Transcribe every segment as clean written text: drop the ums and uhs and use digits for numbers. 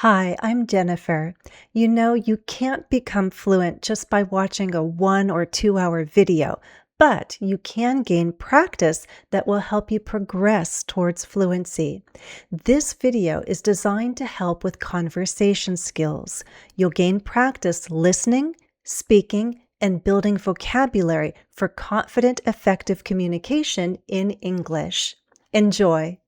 Hi, I'm Jennifer. You know, you can't become fluent just by watching a 1 or 2 hour video, but you can gain practice that will help you progress towards fluency. This video is designed to help with conversation skills. You'll gain practice listening, speaking, and building vocabulary for confident, effective communication in English. Enjoy.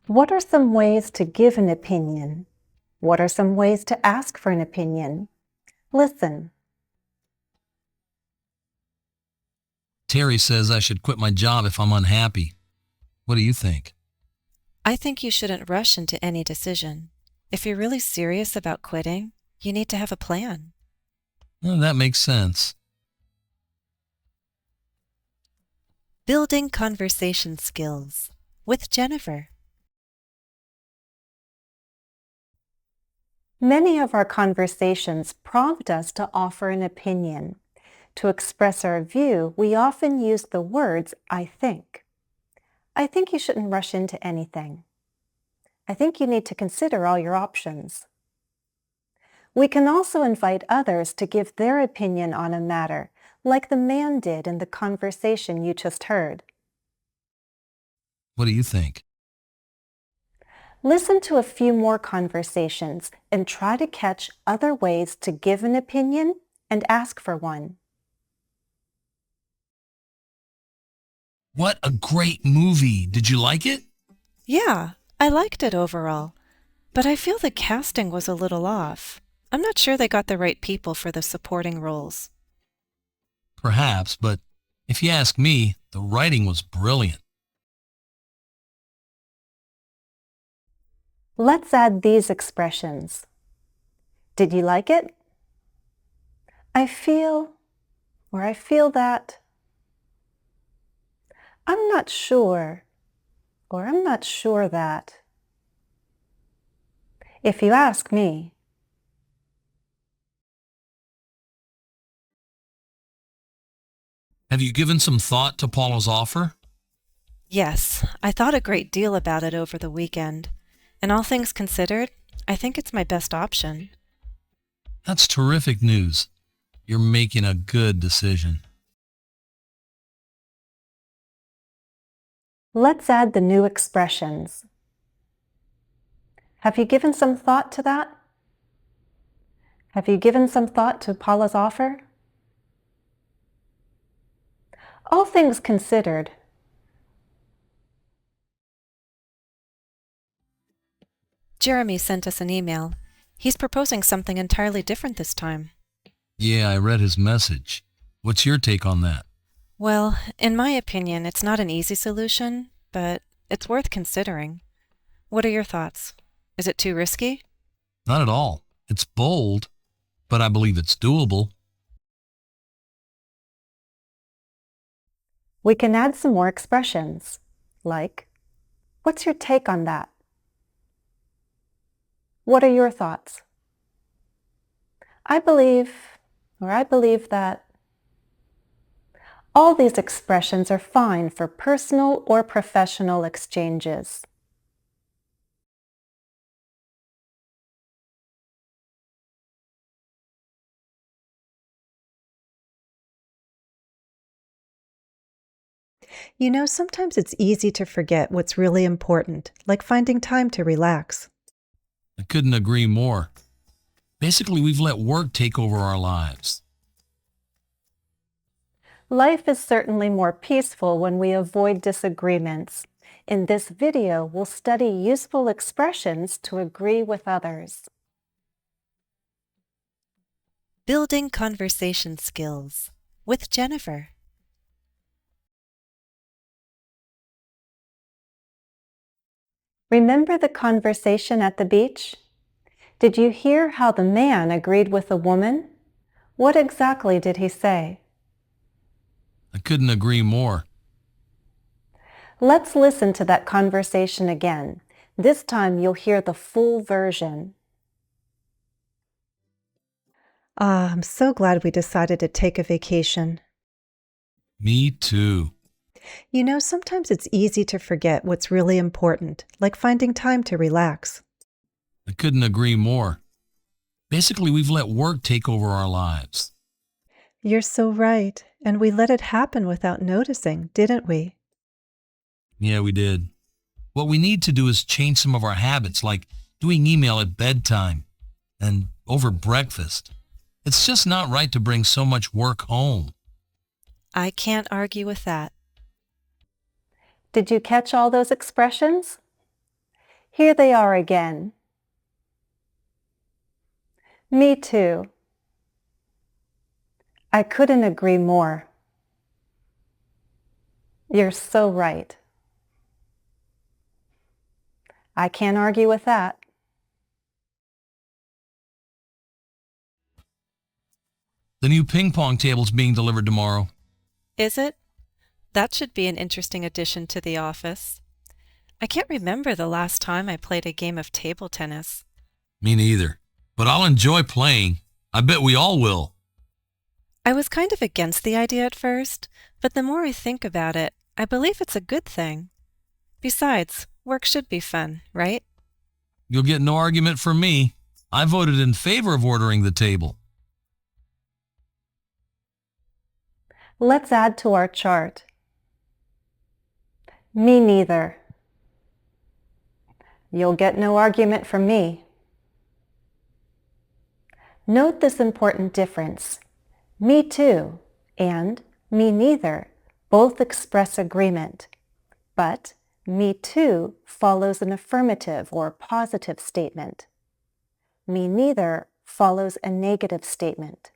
What are some ways to give an opinion? What are some ways to ask for an opinion? Listen. Terry says I should quit my job if I'm unhappy. What do you think? I think you shouldn't rush into any decision. If you're really serious about quitting, you need to have a plan. Well, that makes sense. Building conversation skills with Jennifer. Many of our conversations prompt us to offer an opinion. To express our view, we often use the words, I think. I think you shouldn't rush into anything. I think you need to consider all your options. We can also invite others to give their opinion on a matter, like the man did in the conversation you just heard. What do you think? Listen to a few more conversations and try to catch other ways to give an opinion and ask for one. What a great movie! Did you like it? Yeah, I liked it overall, but I feel the casting was a little off. I'm not sure they got the right people for the supporting roles. Perhaps, but if you ask me, the writing was brilliant. Let's add these expressions. Did you like it? I feel, or I feel that. I'm not sure, or I'm not sure that. If you ask me. Have you given some thought to Paula's offer? Yes, I thought a great deal about it over the weekend. And all things considered, I think it's my best option. That's terrific news. You're making a good decision. Let's add the new expressions. Have you given some thought to that? Have you given some thought to Paula's offer? All things considered. Jeremy sent us an email. He's proposing something entirely different this time. Yeah, I read his message. What's your take on that? Well, in my opinion, it's not an easy solution, but it's worth considering. What are your thoughts? Is it too risky? Not at all. It's bold, but I believe it's doable. We can add some more expressions, like, what's your take on that? What are your thoughts? I believe, or I believe that. All these expressions are fine for personal or professional exchanges. You know, sometimes it's easy to forget what's really important, like finding time to relax. I couldn't agree more. Basically, we've let work take over our lives. Life is certainly more peaceful when we avoid disagreements. In this video, we'll study useful expressions to agree with others. Building conversation skills with Jennifer. Remember the conversation at the beach? Did you hear how the man agreed with the woman? What exactly did he say? I couldn't agree more. Let's listen to that conversation again. This time you'll hear the full version. I'm so glad we decided to take a vacation. Me too. Sometimes it's easy to forget what's really important, like finding time to relax. I couldn't agree more. Basically, we've let work take over our lives. You're so right. And we let it happen without noticing, didn't we? Yeah, we did. What we need to do is change some of our habits, like doing email at bedtime and over breakfast. It's just not right to bring so much work home. I can't argue with that. Did you catch all those expressions? Here they are again. Me too. I couldn't agree more. You're so right. I can't argue with that. The new ping pong table's being delivered tomorrow. Is it? That should be an interesting addition to the office. I can't remember the last time I played a game of table tennis. Me neither. But I'll enjoy playing. I bet we all will. I was kind of against the idea at first, but the more I think about it, I believe it's a good thing. Besides, work should be fun, right? You'll get no argument from me. I voted in favor of ordering the table. Let's add to our chart. Me neither. You'll get no argument from me. Note this important difference. Me too and me neither both express agreement, but me too follows an affirmative or positive statement. Me neither follows a negative statement.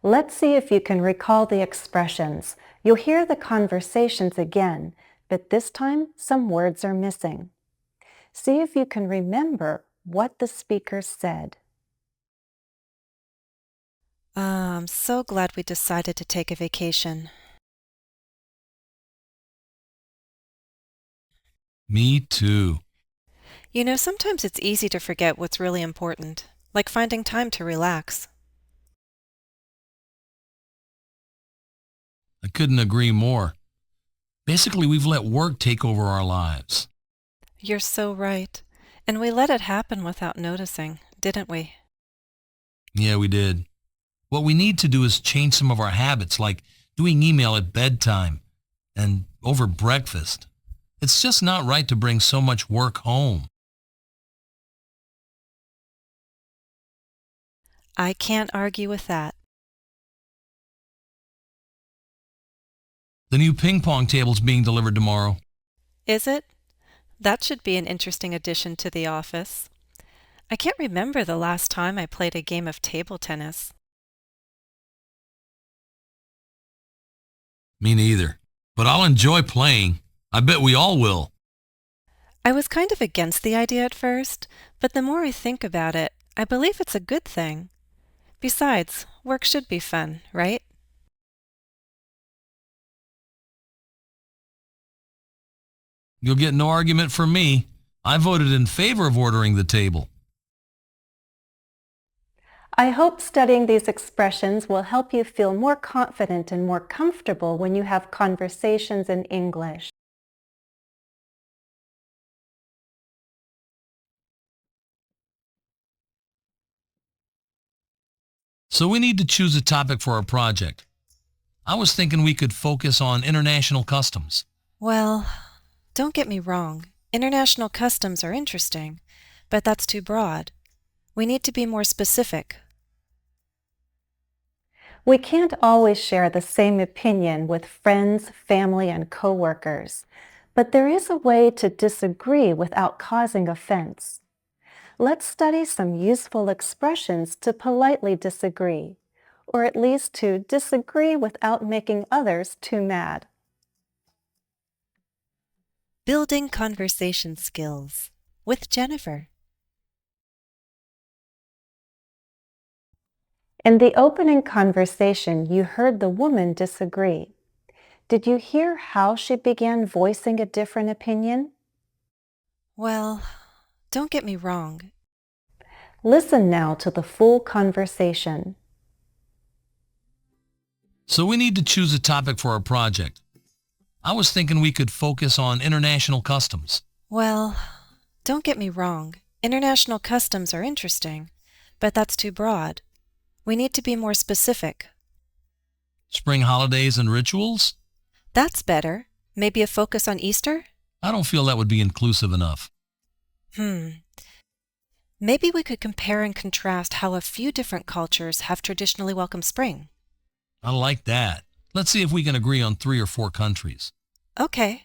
Let's see if you can recall the expressions. You'll hear the conversations again, but this time some words are missing. See if you can remember what the speaker said. I'm so glad we decided to take a vacation. Me too. Sometimes it's easy to forget what's really important, like finding time to relax. I couldn't agree more. Basically, we've let work take over our lives. You're so right. And we let it happen without noticing, didn't we? Yeah, we did. What we need to do is change some of our habits, like doing email at bedtime and over breakfast. It's just not right to bring so much work home. I can't argue with that. The new ping pong table's being delivered tomorrow. Is it? That should be an interesting addition to the office. I can't remember the last time I played a game of table tennis. Me neither. But I'll enjoy playing. I bet we all will. I was kind of against the idea at first, but the more I think about it, I believe it's a good thing. Besides, work should be fun, right? You'll get no argument from me. I voted in favor of ordering the table. I hope studying these expressions will help you feel more confident and more comfortable when you have conversations in English. So we need to choose a topic for our project. I was thinking we could focus on international customs. Well, don't get me wrong. International customs are interesting, but that's too broad. We need to be more specific. We can't always share the same opinion with friends, family, and coworkers, but there is a way to disagree without causing offense. Let's study some useful expressions to politely disagree, or at least to disagree without making others too mad. Building conversation skills with Jennifer. In the opening conversation, you heard the woman disagree. Did you hear how she began voicing a different opinion? Well, don't get me wrong. Listen now to the full conversation. So we need to choose a topic for our project. I was thinking we could focus on international customs. Well, don't get me wrong. International customs are interesting, but that's too broad. We need to be more specific. Spring holidays and rituals? That's better. Maybe a focus on Easter? I don't feel that would be inclusive enough. Maybe we could compare and contrast how a few different cultures have traditionally welcomed spring. I like that. Let's see if we can agree on 3 or 4 countries. Okay.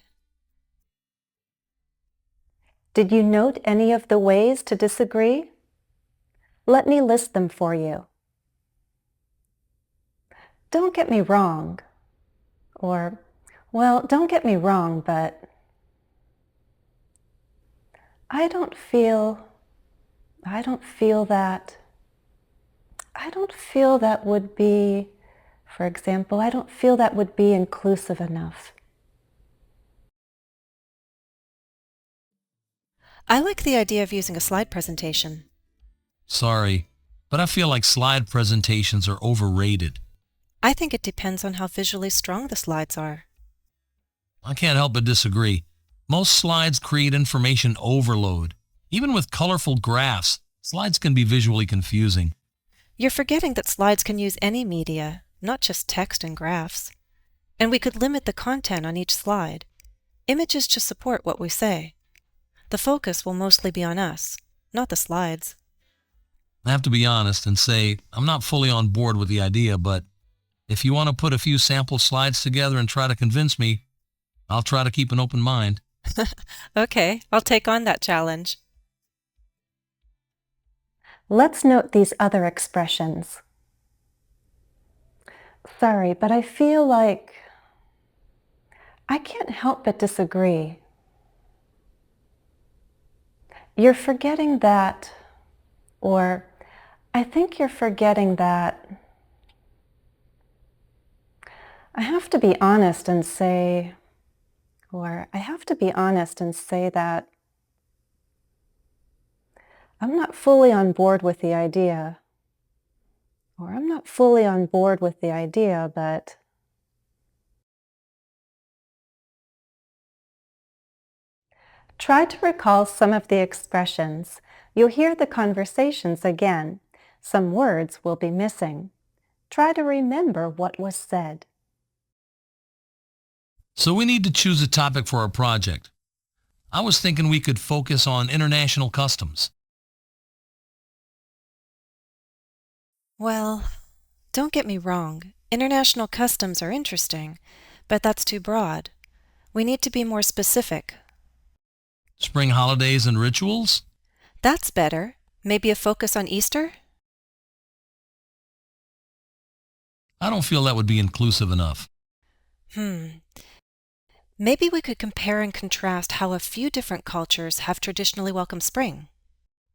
Did you note any of the ways to disagree? Let me list them for you. Don't get me wrong. Or, well, don't get me wrong, but I don't feel that would be, for example, I don't feel that would be inclusive enough. I like the idea of using a slide presentation. Sorry, but I feel like slide presentations are overrated. I think it depends on how visually strong the slides are. I can't help but disagree. Most slides create information overload. Even with colorful graphs, slides can be visually confusing. You're forgetting that slides can use any media, not just text and graphs. And we could limit the content on each slide. Images just support what we say. The focus will mostly be on us, not the slides. I have to be honest and say I'm not fully on board with the idea, but if you want to put a few sample slides together and try to convince me, I'll try to keep an open mind. Okay, I'll take on that challenge. Let's note these other expressions. Sorry, but I feel like I can't help but disagree. You're forgetting that, or I think you're forgetting that. I have to be honest and say, that I'm not fully on board with the idea, but try to recall some of the expressions. You'll hear the conversations again. Some words will be missing. Try to remember what was said. So we need to choose a topic for our project. I was thinking we could focus on international customs. Well, don't get me wrong. International customs are interesting, but that's too broad. We need to be more specific. Spring holidays and rituals? That's better. Maybe a focus on Easter? I don't feel that would be inclusive enough. Maybe we could compare and contrast how a few different cultures have traditionally welcomed spring.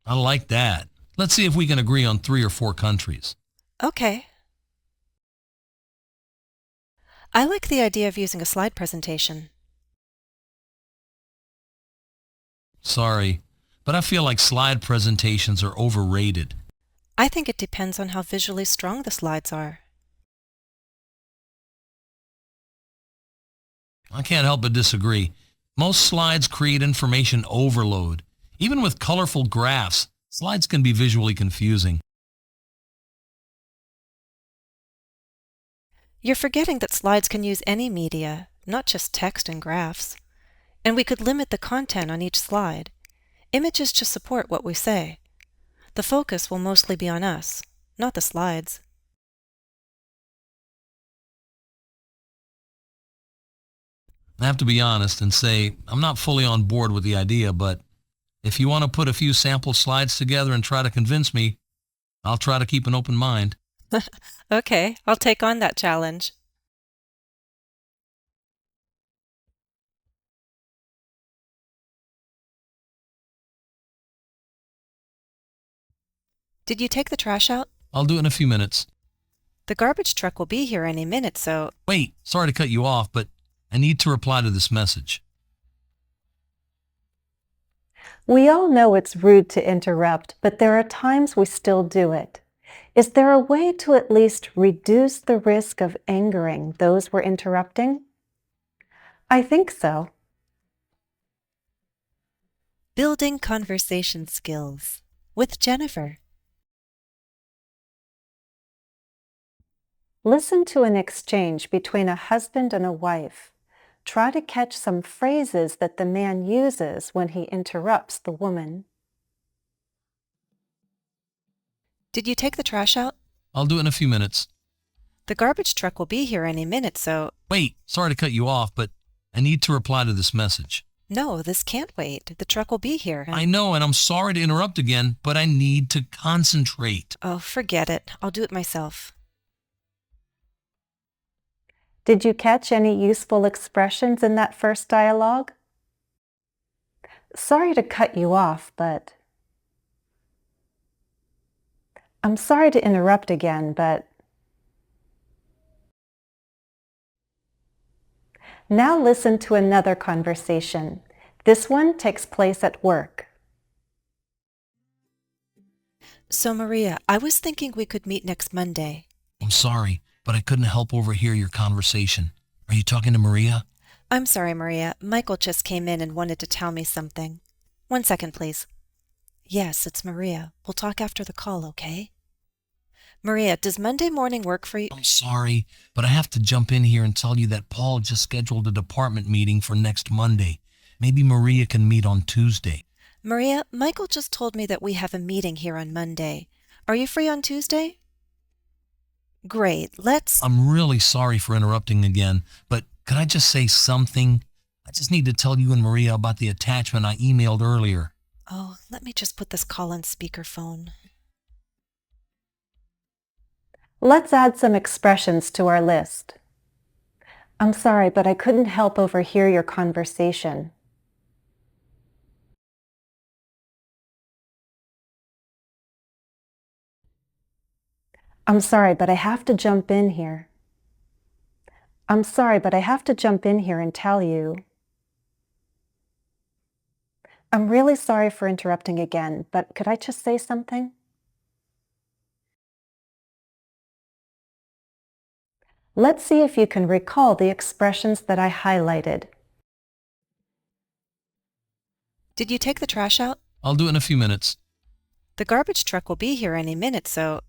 I like that. Let's see if we can agree on 3 or 4 countries. Okay. I like the idea of using a slide presentation. Sorry, but I feel like slide presentations are overrated. I think it depends on how visually strong the slides are. I can't help but disagree. Most slides create information overload. Even with colorful graphs, slides can be visually confusing. You're forgetting that slides can use any media, not just text and graphs. And we could limit the content on each slide. Images just support what we say. The focus will mostly be on us, not the slides. I have to be honest and say I'm not fully on board with the idea, but if you want to put a few sample slides together and try to convince me, I'll try to keep an open mind. Okay, I'll take on that challenge. Did you take the trash out? I'll do it in a few minutes. The garbage truck will be here any minute, so... Wait, sorry to cut you off, but I need to reply to this message. We all know it's rude to interrupt, but there are times we still do it. Is there a way to at least reduce the risk of angering those we're interrupting? I think so. Building conversation skills with Jennifer. Listen to an exchange between a husband and a wife. Try to catch some phrases that the man uses when he interrupts the woman. Did you take the trash out? I'll do it in a few minutes. The garbage truck will be here any minute, so… Wait, sorry to cut you off, but I need to reply to this message. No, this can't wait. The truck will be here. I know, and I'm sorry to interrupt again, but I need to concentrate. Oh, forget it. I'll do it myself. Did you catch any useful expressions in that first dialogue? Sorry to cut you off, but… I'm sorry to interrupt again, but… Now listen to another conversation. This one takes place at work. So, Maria, I was thinking we could meet next Monday. I'm sorry, but I couldn't help overhear your conversation. Are you talking to Maria? I'm sorry, Maria. Michael just came in and wanted to tell me something. 1 second, please. Yes, it's Maria. We'll talk after the call, okay? Maria, does Monday morning work for you? I'm sorry, but I have to jump in here and tell you that Paul just scheduled a department meeting for next Monday. Maybe Maria can meet on Tuesday. Maria, Michael just told me that we have a meeting here on Monday. Are you free on Tuesday? Great, let's… I'm really sorry for interrupting again, but could I just say something? I just need to tell you and Maria about the attachment I emailed earlier. Oh, let me just put this call on speakerphone. Let's add some expressions to our list. I'm sorry, but I couldn't help overhear your conversation. I'm sorry, but I have to jump in here. I'm sorry, but I have to jump in here and tell you. I'm really sorry for interrupting again, but could I just say something? Let's see if you can recall the expressions that I highlighted. Did you take the trash out? I'll do it in a few minutes. The garbage truck will be here any minute, so…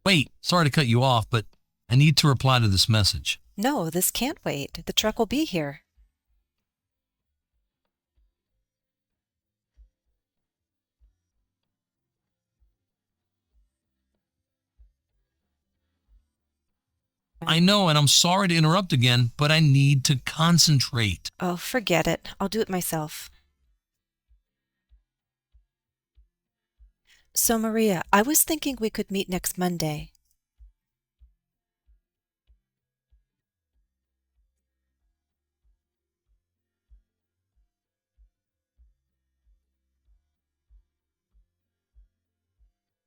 Wait, sorry to cut you off, but I need to reply to this message. No, this can't wait. The truck will be here. I know, and I'm sorry to interrupt again, but I need to concentrate. Oh, forget it. I'll do it myself. So, Maria, I was thinking we could meet next Monday.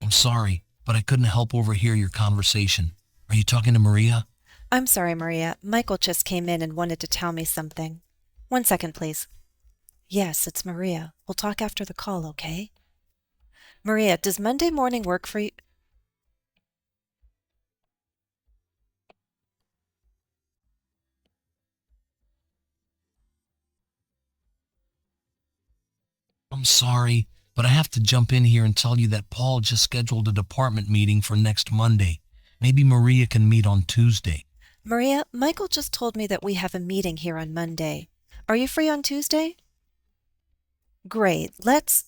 I'm sorry, but I couldn't help overhear your conversation. Are you talking to Maria? I'm sorry, Maria. Michael just came in and wanted to tell me something. 1 second, please. Yes, it's Maria. We'll talk after the call, okay? Maria, does Monday morning work for you? I'm sorry, but I have to jump in here and tell you that Paul just scheduled a department meeting for next Monday. Maybe Maria can meet on Tuesday. Maria, Michael just told me that we have a meeting here on Monday. Are you free on Tuesday? Great, let's…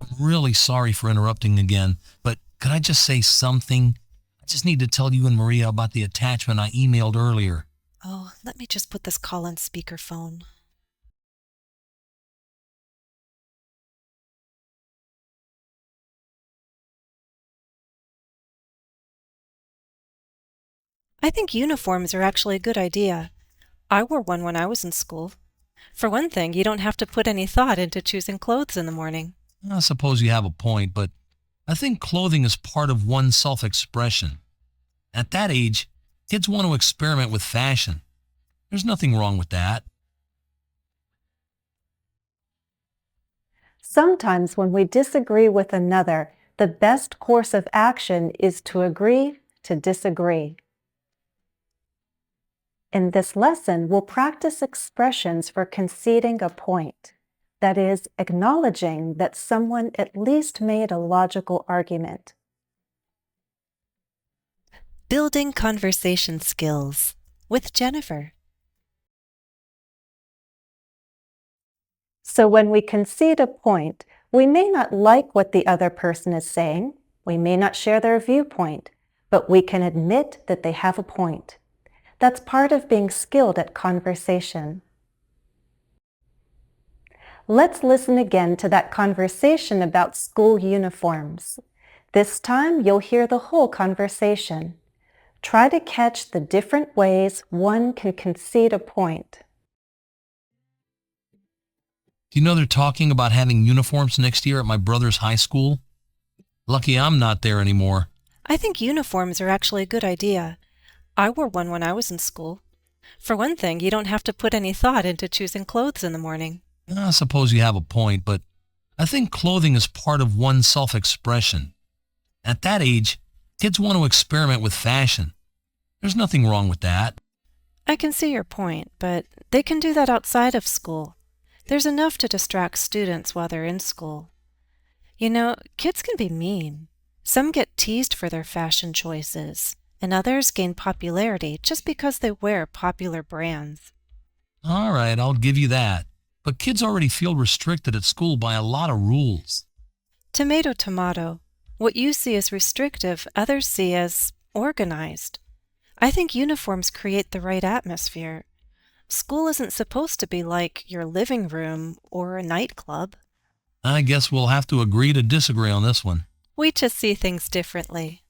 I'm really sorry for interrupting again, but could I just say something? I just need to tell you and Maria about the attachment I emailed earlier. Oh, let me just put this call on speakerphone. I think uniforms are actually a good idea. I wore one when I was in school. For one thing, you don't have to put any thought into choosing clothes in the morning. I suppose you have a point, but I think clothing is part of one's self-expression. At that age, kids want to experiment with fashion. There's nothing wrong with that. Sometimes when we disagree with another, the best course of action is to agree to disagree. In this lesson, we'll practice expressions for conceding a point. That is, acknowledging that someone at least made a logical argument. Building conversation skills with Jennifer. So when we concede a point, we may not like what the other person is saying, we may not share their viewpoint, but we can admit that they have a point. That's part of being skilled at conversation. Let's listen again to that conversation about school uniforms. This time you'll hear the whole conversation. Try to catch the different ways one can concede a point. Do you know they're talking about having uniforms next year at my brother's high school? Lucky I'm not there anymore. I think uniforms are actually a good idea. I wore one when I was in school. For one thing, you don't have to put any thought into choosing clothes in the morning. I suppose you have a point, but I think clothing is part of one's self-expression. At that age, kids want to experiment with fashion. There's nothing wrong with that. I can see your point, but they can do that outside of school. There's enough to distract students while they're in school. You know, kids can be mean. Some get teased for their fashion choices, and others gain popularity just because they wear popular brands. All right, I'll give you that. But kids already feel restricted at school by a lot of rules. Tomato, tomato. What you see as restrictive, others see as organized. I think uniforms create the right atmosphere. School isn't supposed to be like your living room or a nightclub. I guess we'll have to agree to disagree on this one. We just see things differently.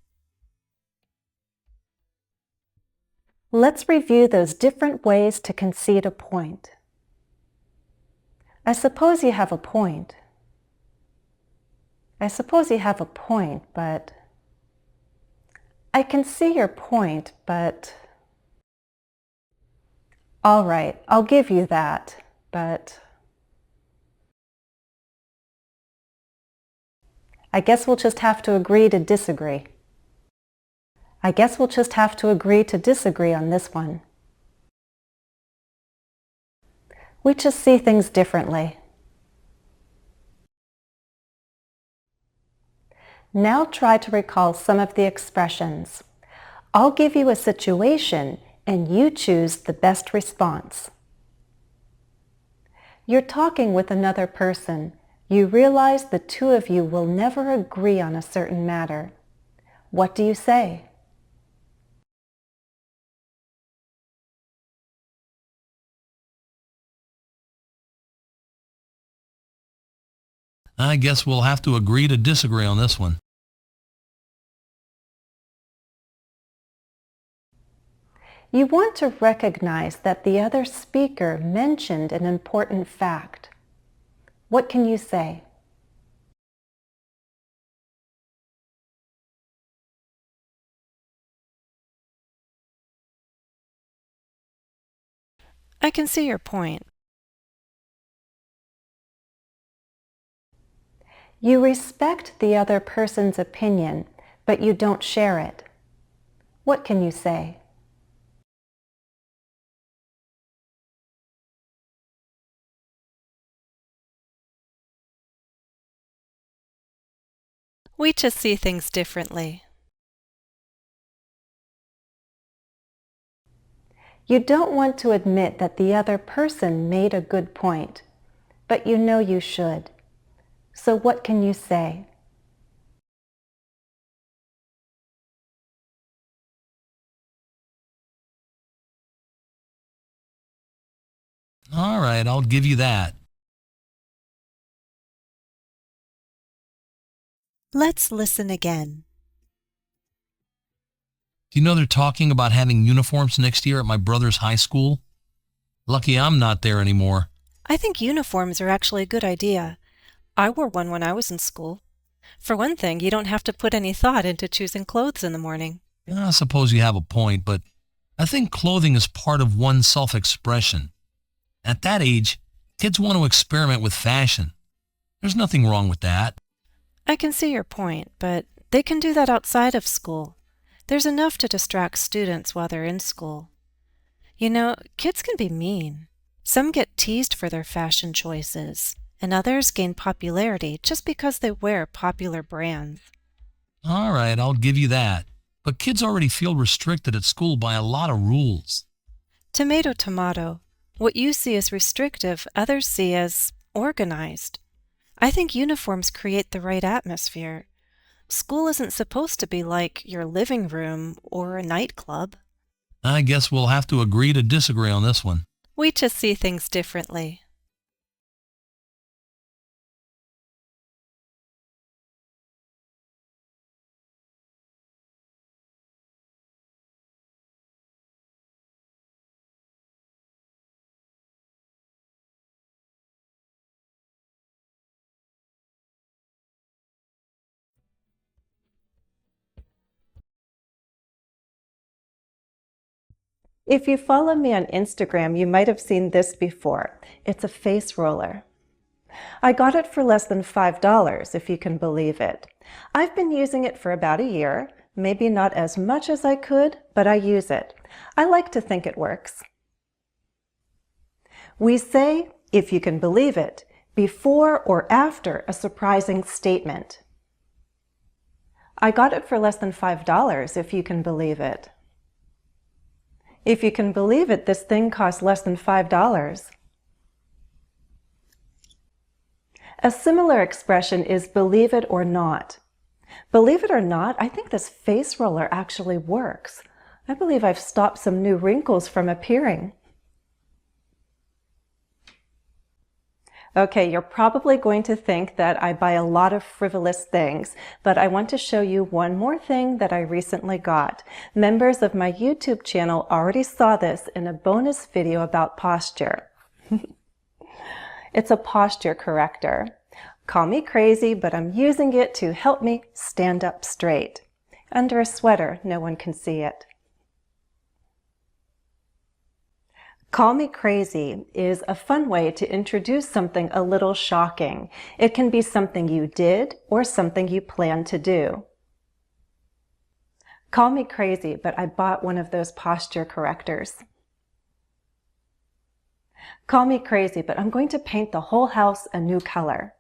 Let's review those different ways to concede a point. I suppose you have a point. I suppose you have a point, but... I can see your point, but... All right, I'll give you that, but... I guess we'll just have to agree to disagree. I guess we'll just have to agree to disagree on this one. We just see things differently. Now try to recall some of the expressions. I'll give you a situation and you choose the best response. You're talking with another person. You realize the two of you will never agree on a certain matter. What do you say? I guess we'll have to agree to disagree on this one. You want to recognize that the other speaker mentioned an important fact. What can you say? I can see your point. You respect the other person's opinion, but you don't share it. What can you say? We just see things differently. You don't want to admit that the other person made a good point, but you know you should. So what can you say? All right, I'll give you that. Let's listen again. Do you know they're talking about having uniforms next year at my brother's high school? Lucky I'm not there anymore. I think uniforms are actually a good idea. I wore one when I was in school. For one thing, you don't have to put any thought into choosing clothes in the morning. I suppose you have a point, but I think clothing is part of one's self-expression. At that age, kids want to experiment with fashion. There's nothing wrong with that. I can see your point, but they can do that outside of school. There's enough to distract students while they're in school. You know, kids can be mean. Some get teased for their fashion choices, and others gain popularity just because they wear popular brands. All right, I'll give you that. But kids already feel restricted at school by a lot of rules. Tomato, tomato. What you see as restrictive, others see as organized. I think uniforms create the right atmosphere. School isn't supposed to be like your living room or a nightclub. I guess we'll have to agree to disagree on this one. We just see things differently. If you follow me on Instagram, you might have seen this before. It's a face roller. I got it for less than $5, if you can believe it. I've been using it for about a year, maybe not as much as I could, but I use it. I like to think it works. We say, if you can believe it, before or after a surprising statement. I got it for less than $5, if you can believe it. If you can believe it, this thing costs less than $5. A similar expression is believe it or not. Believe it or not, I think this face roller actually works. I believe I've stopped some new wrinkles from appearing. Okay, you're probably going to think that I buy a lot of frivolous things, but I want to show you one more thing that I recently got. Members of my YouTube channel already saw this in a bonus video about posture. It's a posture corrector. Call me crazy, but I'm using it to help me stand up straight. Under a sweater, no one can see it. Call me crazy is a fun way to introduce something a little shocking. It can be something you did or something you plan to do. Call me crazy, but I bought one of those posture correctors. Call me crazy, but I'm going to paint the whole house a new color.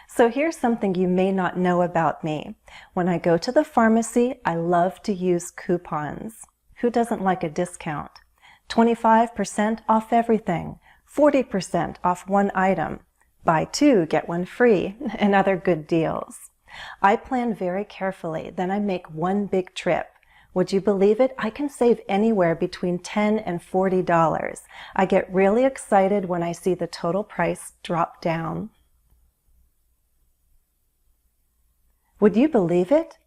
So here's something you may not know about me. When I go to the pharmacy, I love to use coupons. Who doesn't like a discount? 25% off everything, 40% off one item, buy two, get one free, and other good deals. I plan very carefully, then I make one big trip. Would you believe it? I can save anywhere between $10 and $40. I get really excited when I see the total price drop down. Would you believe it?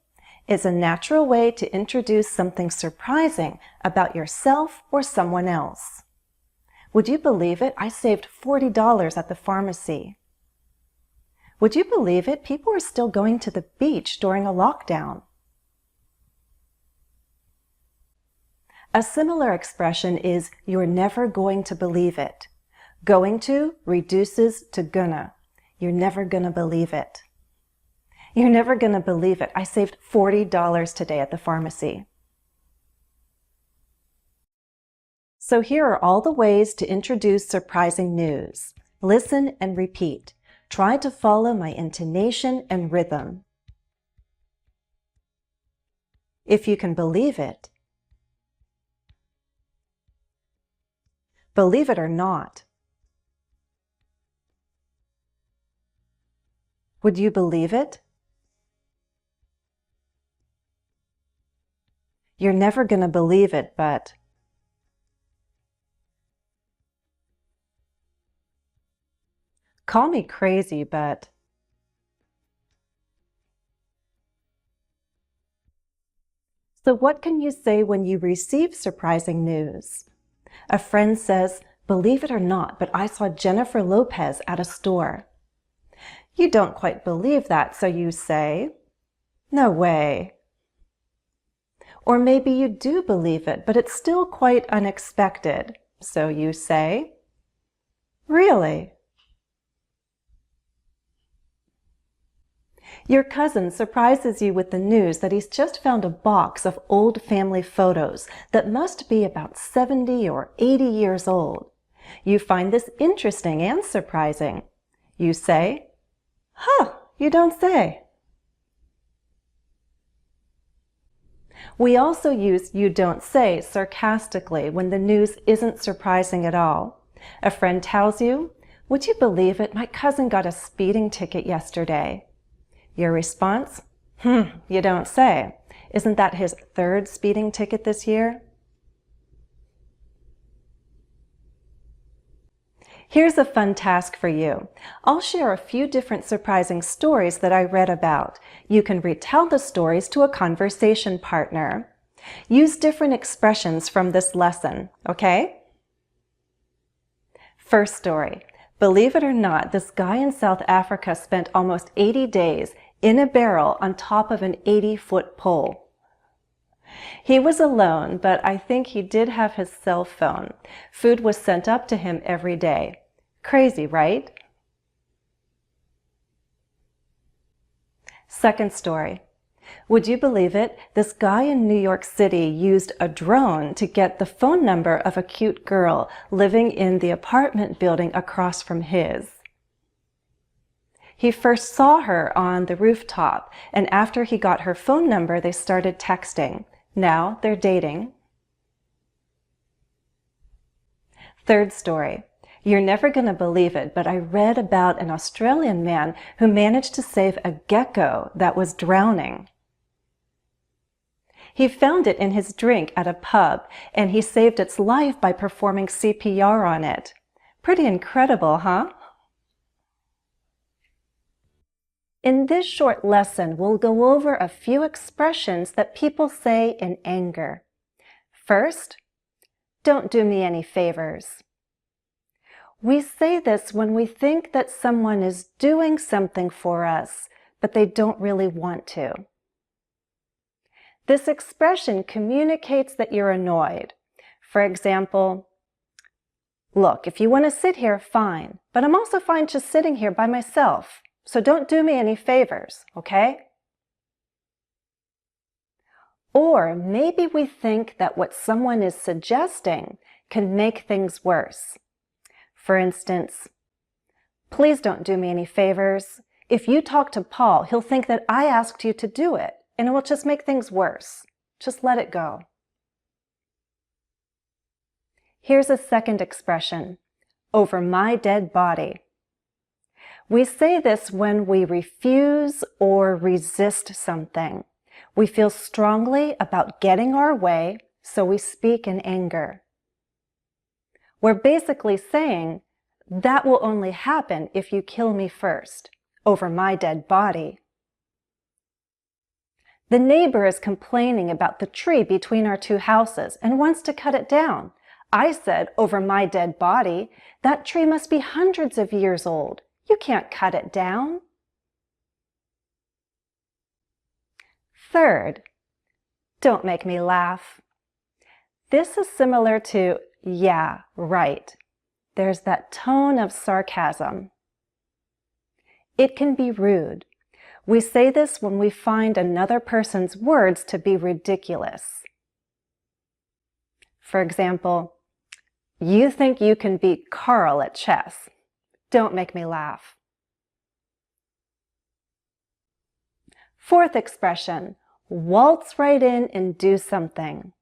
It's a natural way to introduce something surprising about yourself or someone else. Would you believe it? I saved $40 at the pharmacy. Would you believe it? People are still going to the beach during a lockdown. A similar expression is you're never going to believe it. Going to reduces to gonna. You're never gonna believe it. You're never going to believe it. I saved $40 today at the pharmacy. So here are all the ways to introduce surprising news. Listen and repeat. Try to follow my intonation and rhythm. If you can believe it. Believe it or not. Would you believe it? You're never going to believe it, but... Call me crazy, but... So what can you say when you receive surprising news? A friend says, "Believe it or not, but I saw Jennifer Lopez at a store." You don't quite believe that, so you say, "No way." Or maybe you do believe it, but it's still quite unexpected, so you say, "Really?" Your cousin surprises you with the news that he's just found a box of old family photos that must be about 70 or 80 years old. You find this interesting and surprising. You say, "Huh, you don't say." We also use "you don't say" sarcastically when the news isn't surprising at all. A friend tells you, "Would you believe it? My cousin got a speeding ticket yesterday." Your response, "You don't say. Isn't that his third speeding ticket this year?" Here's a fun task for you. I'll share a few different surprising stories that I read about. You can retell the stories to a conversation partner. Use different expressions from this lesson, okay? First story. Believe it or not, this guy in South Africa spent almost 80 days in a barrel on top of an 80-foot pole. He was alone, but I think he did have his cell phone. Food was sent up to him every day. Crazy, right? Second story. Would you believe it? This guy in New York City used a drone to get the phone number of a cute girl living in the apartment building across from his. He first saw her on the rooftop, and after he got her phone number, they started texting. Now they're dating. Third story. You're never going to believe it, but I read about an Australian man who managed to save a gecko that was drowning. He found it in his drink at a pub, and he saved its life by performing CPR on it. Pretty incredible, huh? In this short lesson, we'll go over a few expressions that people say in anger. First, "Don't do me any favors." We say this when we think that someone is doing something for us, but they don't really want to. This expression communicates that you're annoyed. For example, "Look, if you want to sit here, fine, but I'm also fine just sitting here by myself. So don't do me any favors, okay?" Or maybe we think that what someone is suggesting can make things worse. For instance, "Please don't do me any favors. If you talk to Paul, he'll think that I asked you to do it, and it will just make things worse. Just let it go." Here's a second expression, "over my dead body." We say this when we refuse or resist something. We feel strongly about getting our way, so we speak in anger. We're basically saying, "That will only happen if you kill me first, over my dead body." The neighbor is complaining about the tree between our two houses and wants to cut it down. I said, "Over my dead body, that tree must be hundreds of years old. You can't cut it down." Third, "Don't make me laugh." This is similar to "yeah, right." There's that tone of sarcasm. It can be rude. We say this when we find another person's words to be ridiculous. For example, "You think you can beat Carl at chess. Don't make me laugh." Fourth expression, "waltz right in and do something."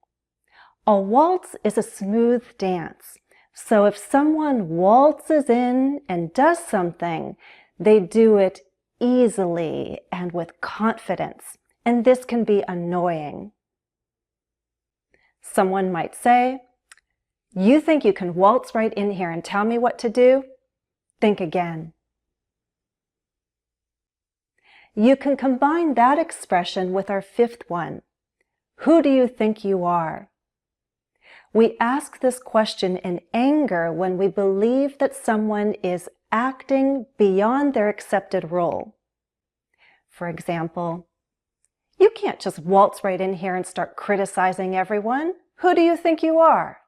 A waltz is a smooth dance. So if someone waltzes in and does something, they do it easily and with confidence, and this can be annoying. Someone might say, "You think you can waltz right in here and tell me what to do? Think again." You can combine that expression with our fifth one, "Who do you think you are?" We ask this question in anger when we believe that someone is acting beyond their accepted role. For example, "You can't just waltz right in here and start criticizing everyone. Who do you think you are?"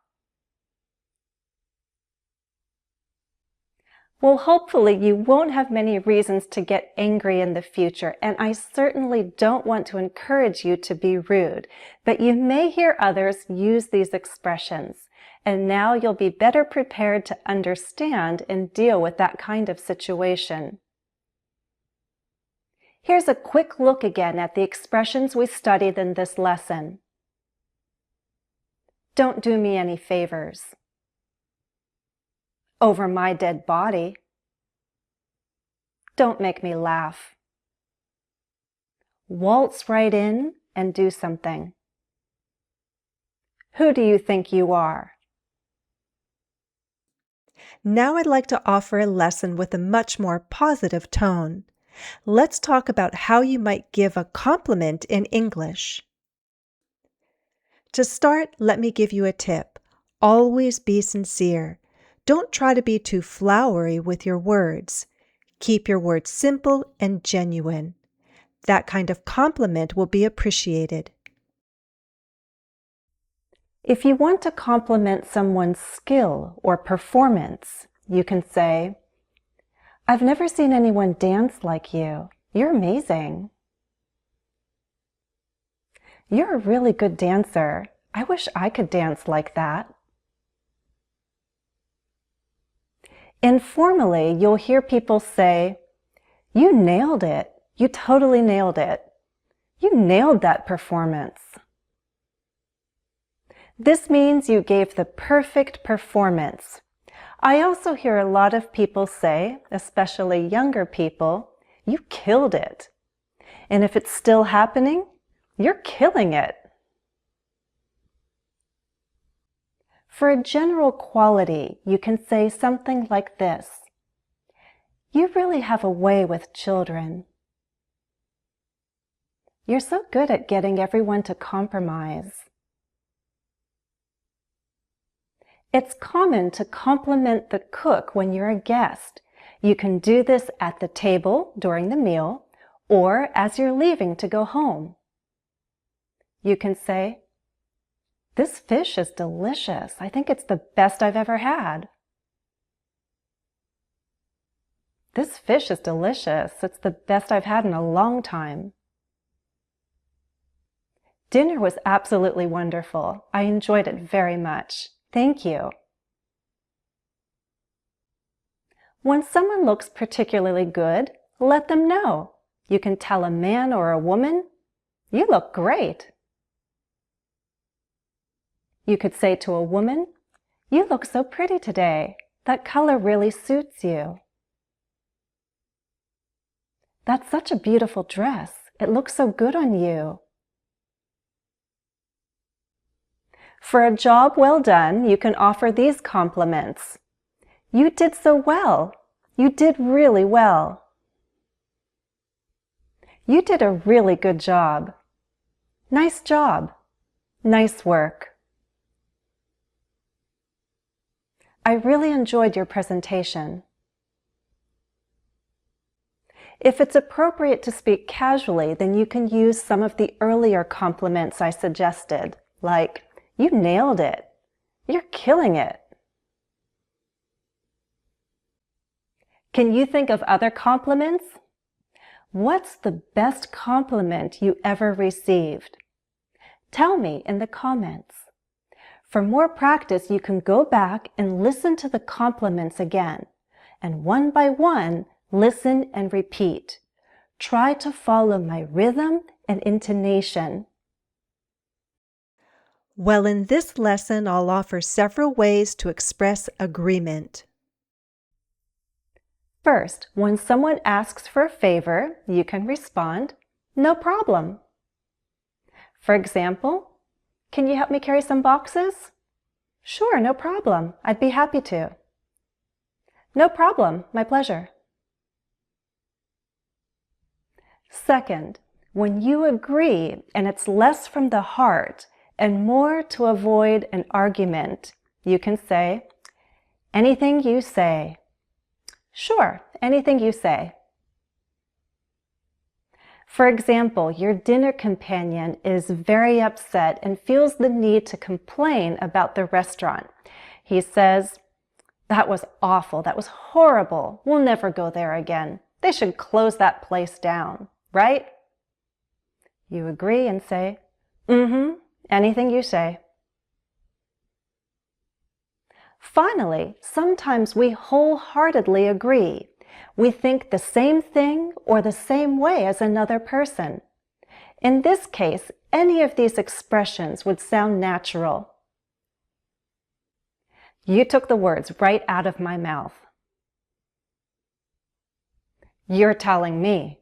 Well, hopefully you won't have many reasons to get angry in the future, and I certainly don't want to encourage you to be rude, but you may hear others use these expressions, and now you'll be better prepared to understand and deal with that kind of situation. Here's a quick look again at the expressions we studied in this lesson. Don't do me any favors. Over my dead body. Don't make me laugh. Waltz right in and do something. Who do you think you are? Now I'd like to offer a lesson with a much more positive tone. Let's talk about how you might give a compliment in English. To start, let me give you a tip. Always be sincere. Don't try to be too flowery with your words. Keep your words simple and genuine. That kind of compliment will be appreciated. If you want to compliment someone's skill or performance, you can say, "I've never seen anyone dance like you. You're amazing." "You're a really good dancer. I wish I could dance like that." Informally, you'll hear people say, "You nailed it. You totally nailed it. You nailed that performance." This means you gave the perfect performance. I also hear a lot of people say, especially younger people, "You killed it." And if it's still happening, you're killing it. For a general quality, you can say something like this: "You really have a way with children." "You're so good at getting everyone to compromise." It's common to compliment the cook when you're a guest. You can do this at the table during the meal or as you're leaving to go home. You can say, "This fish is delicious. I think it's the best I've ever had." "This fish is delicious. It's the best I've had in a long time." "Dinner was absolutely wonderful. I enjoyed it very much. Thank you." When someone looks particularly good, let them know. You can tell a man or a woman, "You look great." You could say to a woman, "You look so pretty today. That color really suits you." "That's such a beautiful dress. It looks so good on you." For a job well done, you can offer these compliments. "You did so well. You did really well." "You did a really good job." "Nice job." "Nice work." "I really enjoyed your presentation." If it's appropriate to speak casually, then you can use some of the earlier compliments I suggested, like, "You nailed it." "You're killing it." Can you think of other compliments? What's the best compliment you ever received? Tell me in the comments. For more practice, you can go back and listen to the compliments again, and one by one, listen and repeat. Try to follow my rhythm and intonation. Well, in this lesson, I'll offer several ways to express agreement. First, when someone asks for a favor, you can respond, "No problem." For example, "Can you help me carry some boxes?" "Sure, no problem. I'd be happy to." "No problem, my pleasure." Second, when you agree and it's less from the heart and more to avoid an argument, you can say, anything you say. Sure, anything you say. For example, your dinner companion is very upset and feels the need to complain about the restaurant. He says, "That was awful. That was horrible. We'll never go there again. They should close that place down," right? You agree and say, anything you say. Finally, sometimes we wholeheartedly agree. We think the same thing or the same way as another person. In this case, any of these expressions would sound natural. You took the words right out of my mouth. You're telling me,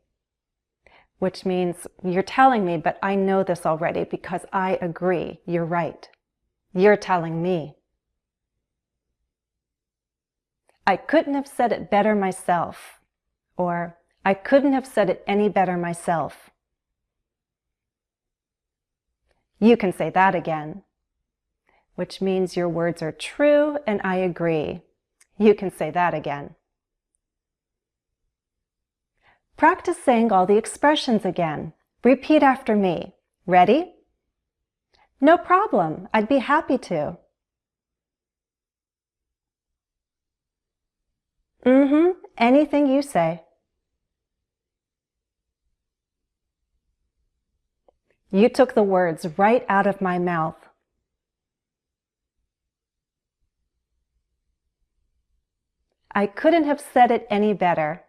which means you're telling me, but I know this already because I agree. You're right. You're telling me. I couldn't have said it better myself, or I couldn't have said it any better myself. You can say that again, which means your words are true and I agree. You can say that again. Practice saying all the expressions again. Repeat after me. Ready? No problem. I'd be happy to. Anything you say. You took the words right out of my mouth. I couldn't have said it any better.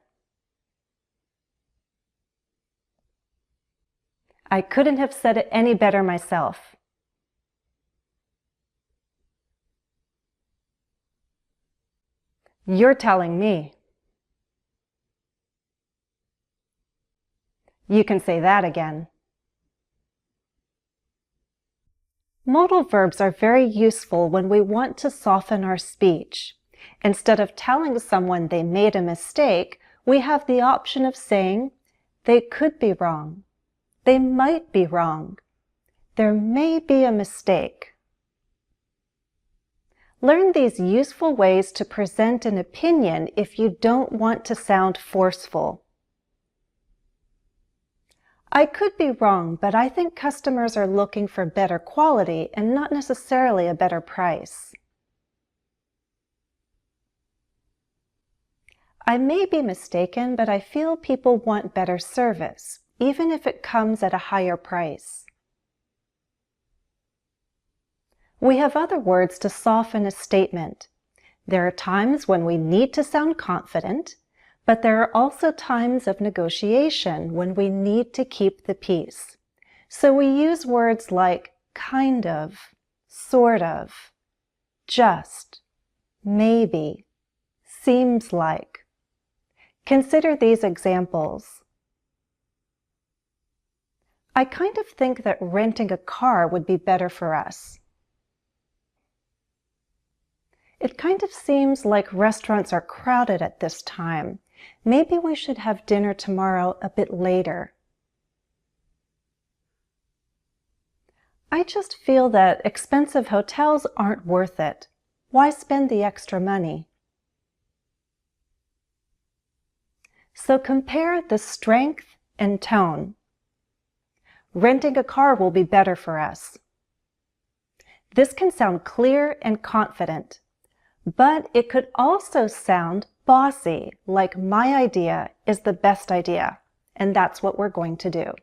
I couldn't have said it any better myself. You're telling me. You can say that again. Modal verbs are very useful when we want to soften our speech. Instead of telling someone they made a mistake, we have the option of saying, they could be wrong. They might be wrong. There may be a mistake. Learn these useful ways to present an opinion if you don't want to sound forceful. I could be wrong, but I think customers are looking for better quality and not necessarily a better price. I may be mistaken, but I feel people want better service, even if it comes at a higher price. We have other words to soften a statement. There are times when we need to sound confident, but there are also times of negotiation when we need to keep the peace. So we use words like kind of, sort of, just, maybe, seems like. Consider these examples. I kind of think that renting a car would be better for us. It kind of seems like restaurants are crowded at this time. Maybe we should have dinner tomorrow a bit later. I just feel that expensive hotels aren't worth it. Why spend the extra money? So compare the strength and tone. Renting a car will be better for us. This can sound clear and confident, but it could also sound bossy, like my idea is the best idea, and that's what we're going to do.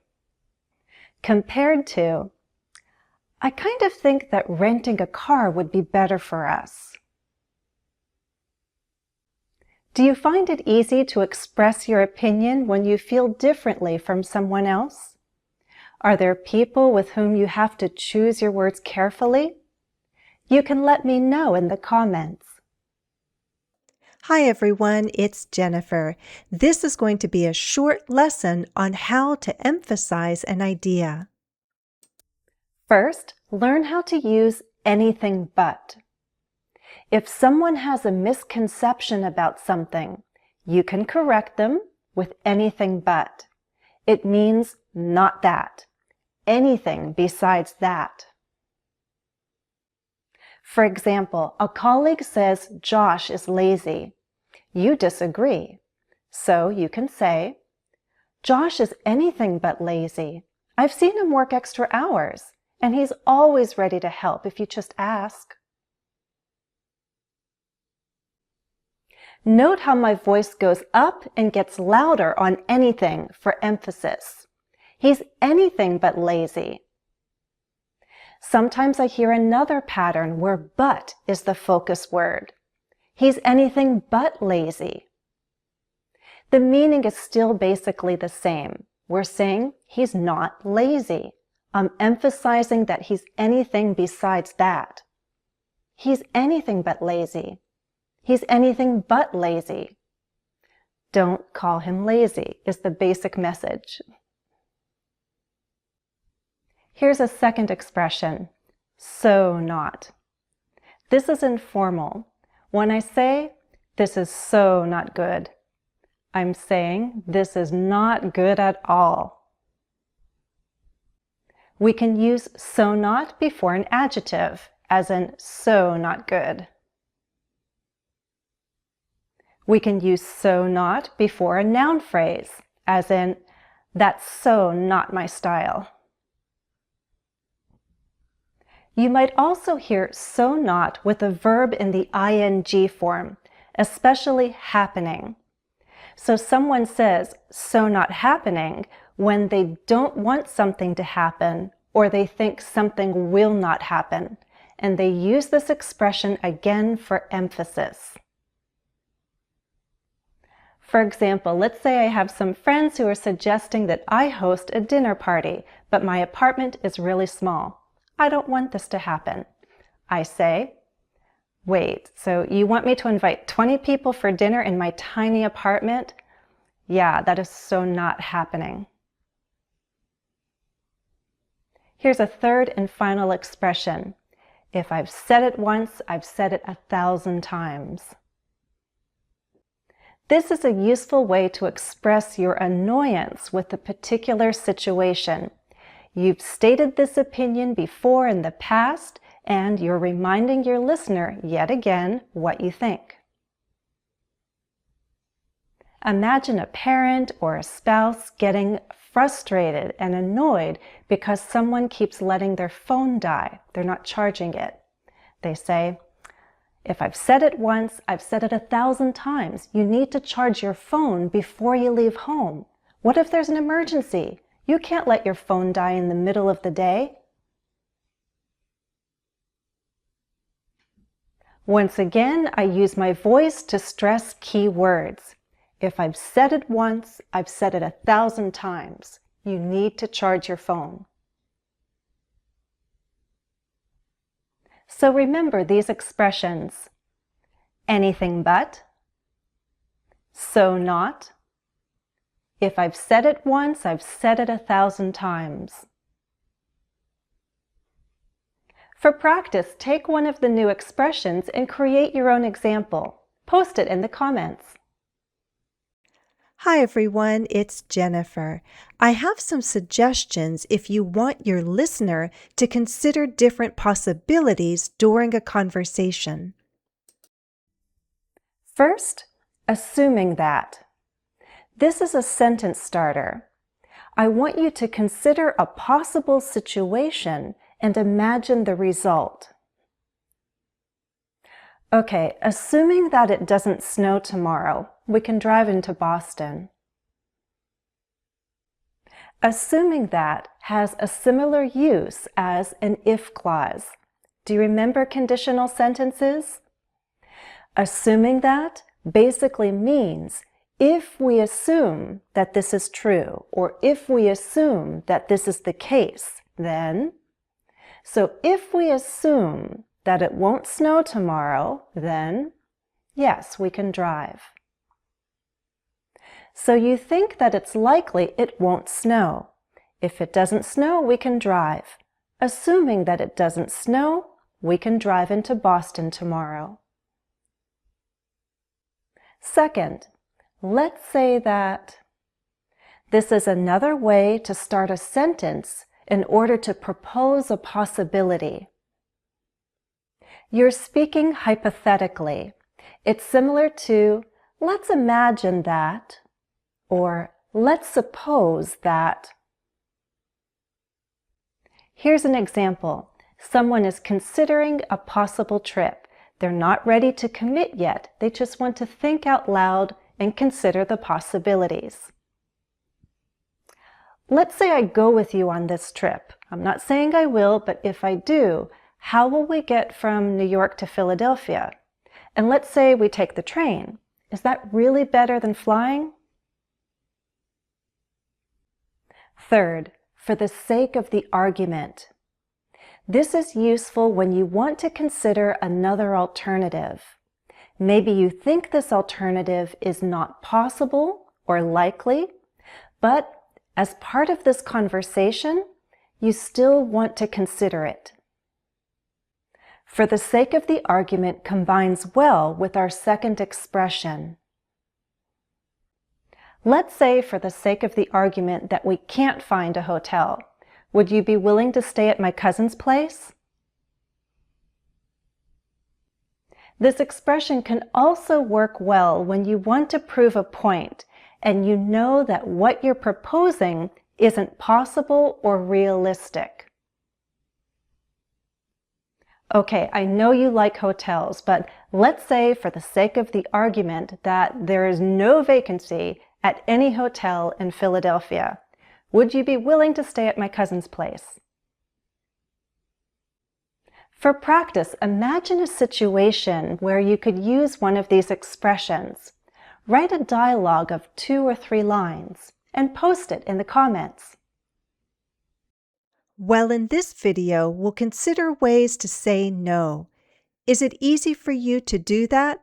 Compared to, I kind of think that renting a car would be better for us. Do you find it easy to express your opinion when you feel differently from someone else? Are there people with whom you have to choose your words carefully? You can let me know in the comments. Hi everyone, it's Jennifer. This is going to be a short lesson on how to emphasize an idea. First, learn how to use anything but. If someone has a misconception about something, you can correct them with anything but. It means not that. Anything besides that. For example, a colleague says Josh is lazy. You disagree. So you can say, Josh is anything but lazy. I've seen him work extra hours, and he's always ready to help if you just ask. Note how my voice goes up and gets louder on anything for emphasis. He's anything but lazy. Sometimes I hear another pattern where but is the focus word. He's anything but lazy. The meaning is still basically the same. We're saying he's not lazy. I'm emphasizing that he's anything besides that. He's anything but lazy. He's anything but lazy. Don't call him lazy is the basic message. Here's a second expression, so not. This is informal. When I say, this is so not good, I'm saying this is not good at all. We can use so not before an adjective, as in so not good. We can use so not before a noun phrase, as in, that's so not my style. You might also hear so not with a verb in the ing form, especially happening. So someone says so not happening when they don't want something to happen or they think something will not happen, and they use this expression again for emphasis. For example, let's say I have some friends who are suggesting that I host a dinner party, but my apartment is really small. I don't want this to happen. I say, wait, so you want me to invite 20 people for dinner in my tiny apartment? Yeah, that is so not happening. Here's a third and final expression. If I've said it once, I've said it 1,000 times. This is a useful way to express your annoyance with a particular situation. You've stated this opinion before in the past, and you're reminding your listener yet again what you think. Imagine a parent or a spouse getting frustrated and annoyed because someone keeps letting their phone die. They're not charging it. They say, if I've said it once, I've said it 1,000 times. You need to charge your phone before you leave home. What if there's an emergency? You can't let your phone die in the middle of the day. Once again, I use my voice to stress key words. If I've said it once, I've said it 1,000 times. You need to charge your phone. So remember these expressions: anything but, so not. If I've said it once, I've said it 1,000 times. For practice, take one of the new expressions and create your own example. Post it in the comments. Hi everyone, it's Jennifer. I have some suggestions if you want your listener to consider different possibilities during a conversation. First, assuming that. This is a sentence starter. I want you to consider a possible situation and imagine the result. Okay, assuming that it doesn't snow tomorrow, we can drive into Boston. Assuming that has a similar use as an if clause. Do you remember conditional sentences? Assuming that basically means if we assume that this is true, or if we assume that this is the case, then. So if we assume that it won't snow tomorrow, then yes, we can drive. So you think that it's likely it won't snow. If it doesn't snow, we can drive. Assuming that it doesn't snow, we can drive into Boston tomorrow. Second, let's say that. This is another way to start a sentence in order to propose a possibility. You're speaking hypothetically. It's similar to, let's imagine that, or let's suppose that. Here's an example. Someone is considering a possible trip. They're not ready to commit yet. They just want to think out loud and consider the possibilities. Let's say I go with you on this trip. I'm not saying I will, but if I do, how will we get from New York to Philadelphia? And let's say we take the train. Is that really better than flying? Third, for the sake of the argument. This is useful when you want to consider another alternative. Maybe you think this alternative is not possible or likely, but as part of this conversation, you still want to consider it. For the sake of the argument combines well with our second expression. Let's say for the sake of the argument that we can't find a hotel. Would you be willing to stay at my cousin's place? This expression can also work well when you want to prove a point and you know that what you're proposing isn't possible or realistic. Okay, I know you like hotels, but let's say for the sake of the argument that there is no vacancy at any hotel in Philadelphia. Would you be willing to stay at my cousin's place? For practice, imagine a situation where you could use one of these expressions. Write a dialogue of 2 or 3 lines and post it in the comments. Well, in this video, we'll consider ways to say no. Is it easy for you to do that?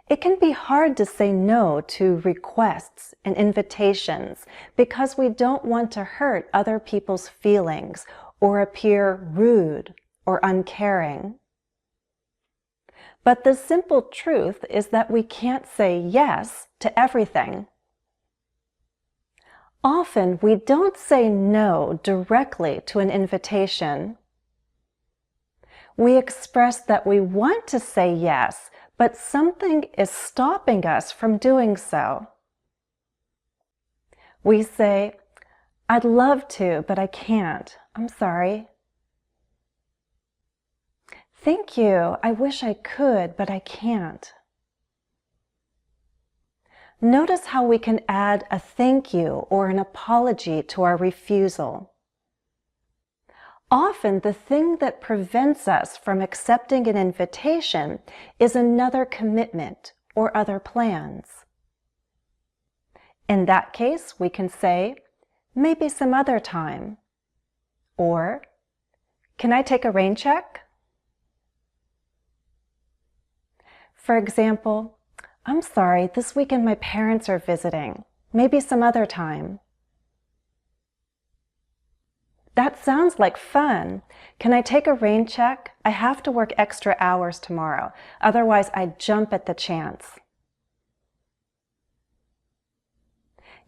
It can be hard to say no to requests and invitations because we don't want to hurt other people's feelings or appear rude or uncaring. But the simple truth is that we can't say yes to everything. Often we don't say no directly to an invitation. We express that we want to say yes, but something is stopping us from doing so. We say, I'd love to, but I can't. I'm sorry. Thank you. I wish I could, but I can't. Notice how we can add a thank you or an apology to our refusal. Often the thing that prevents us from accepting an invitation is another commitment or other plans. In that case, we can say, maybe some other time. Or, can I take a rain check? For example, I'm sorry, this weekend my parents are visiting. Maybe some other time. That sounds like fun. Can I take a rain check? I have to work extra hours tomorrow. Otherwise, I'd jump at the chance.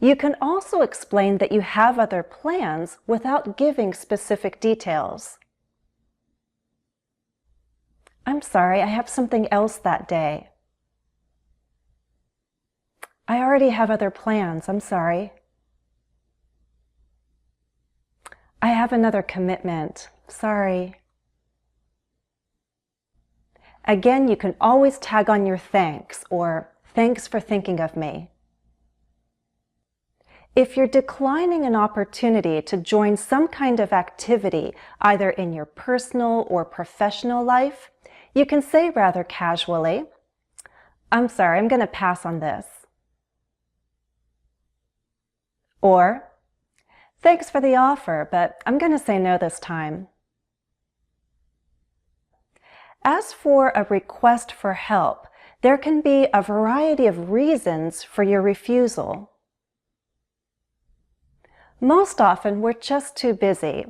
You can also explain that you have other plans without giving specific details. I'm sorry, I have something else that day. I already have other plans. I'm sorry. I have another commitment. Sorry. Again, you can always tag on your thanks or thanks for thinking of me. If you're declining an opportunity to join some kind of activity, either in your personal or professional life, you can say rather casually, I'm sorry, I'm going to pass on this. Or, thanks for the offer, but I'm going to say no this time. As for a request for help, there can be a variety of reasons for your refusal. Most often, we're just too busy.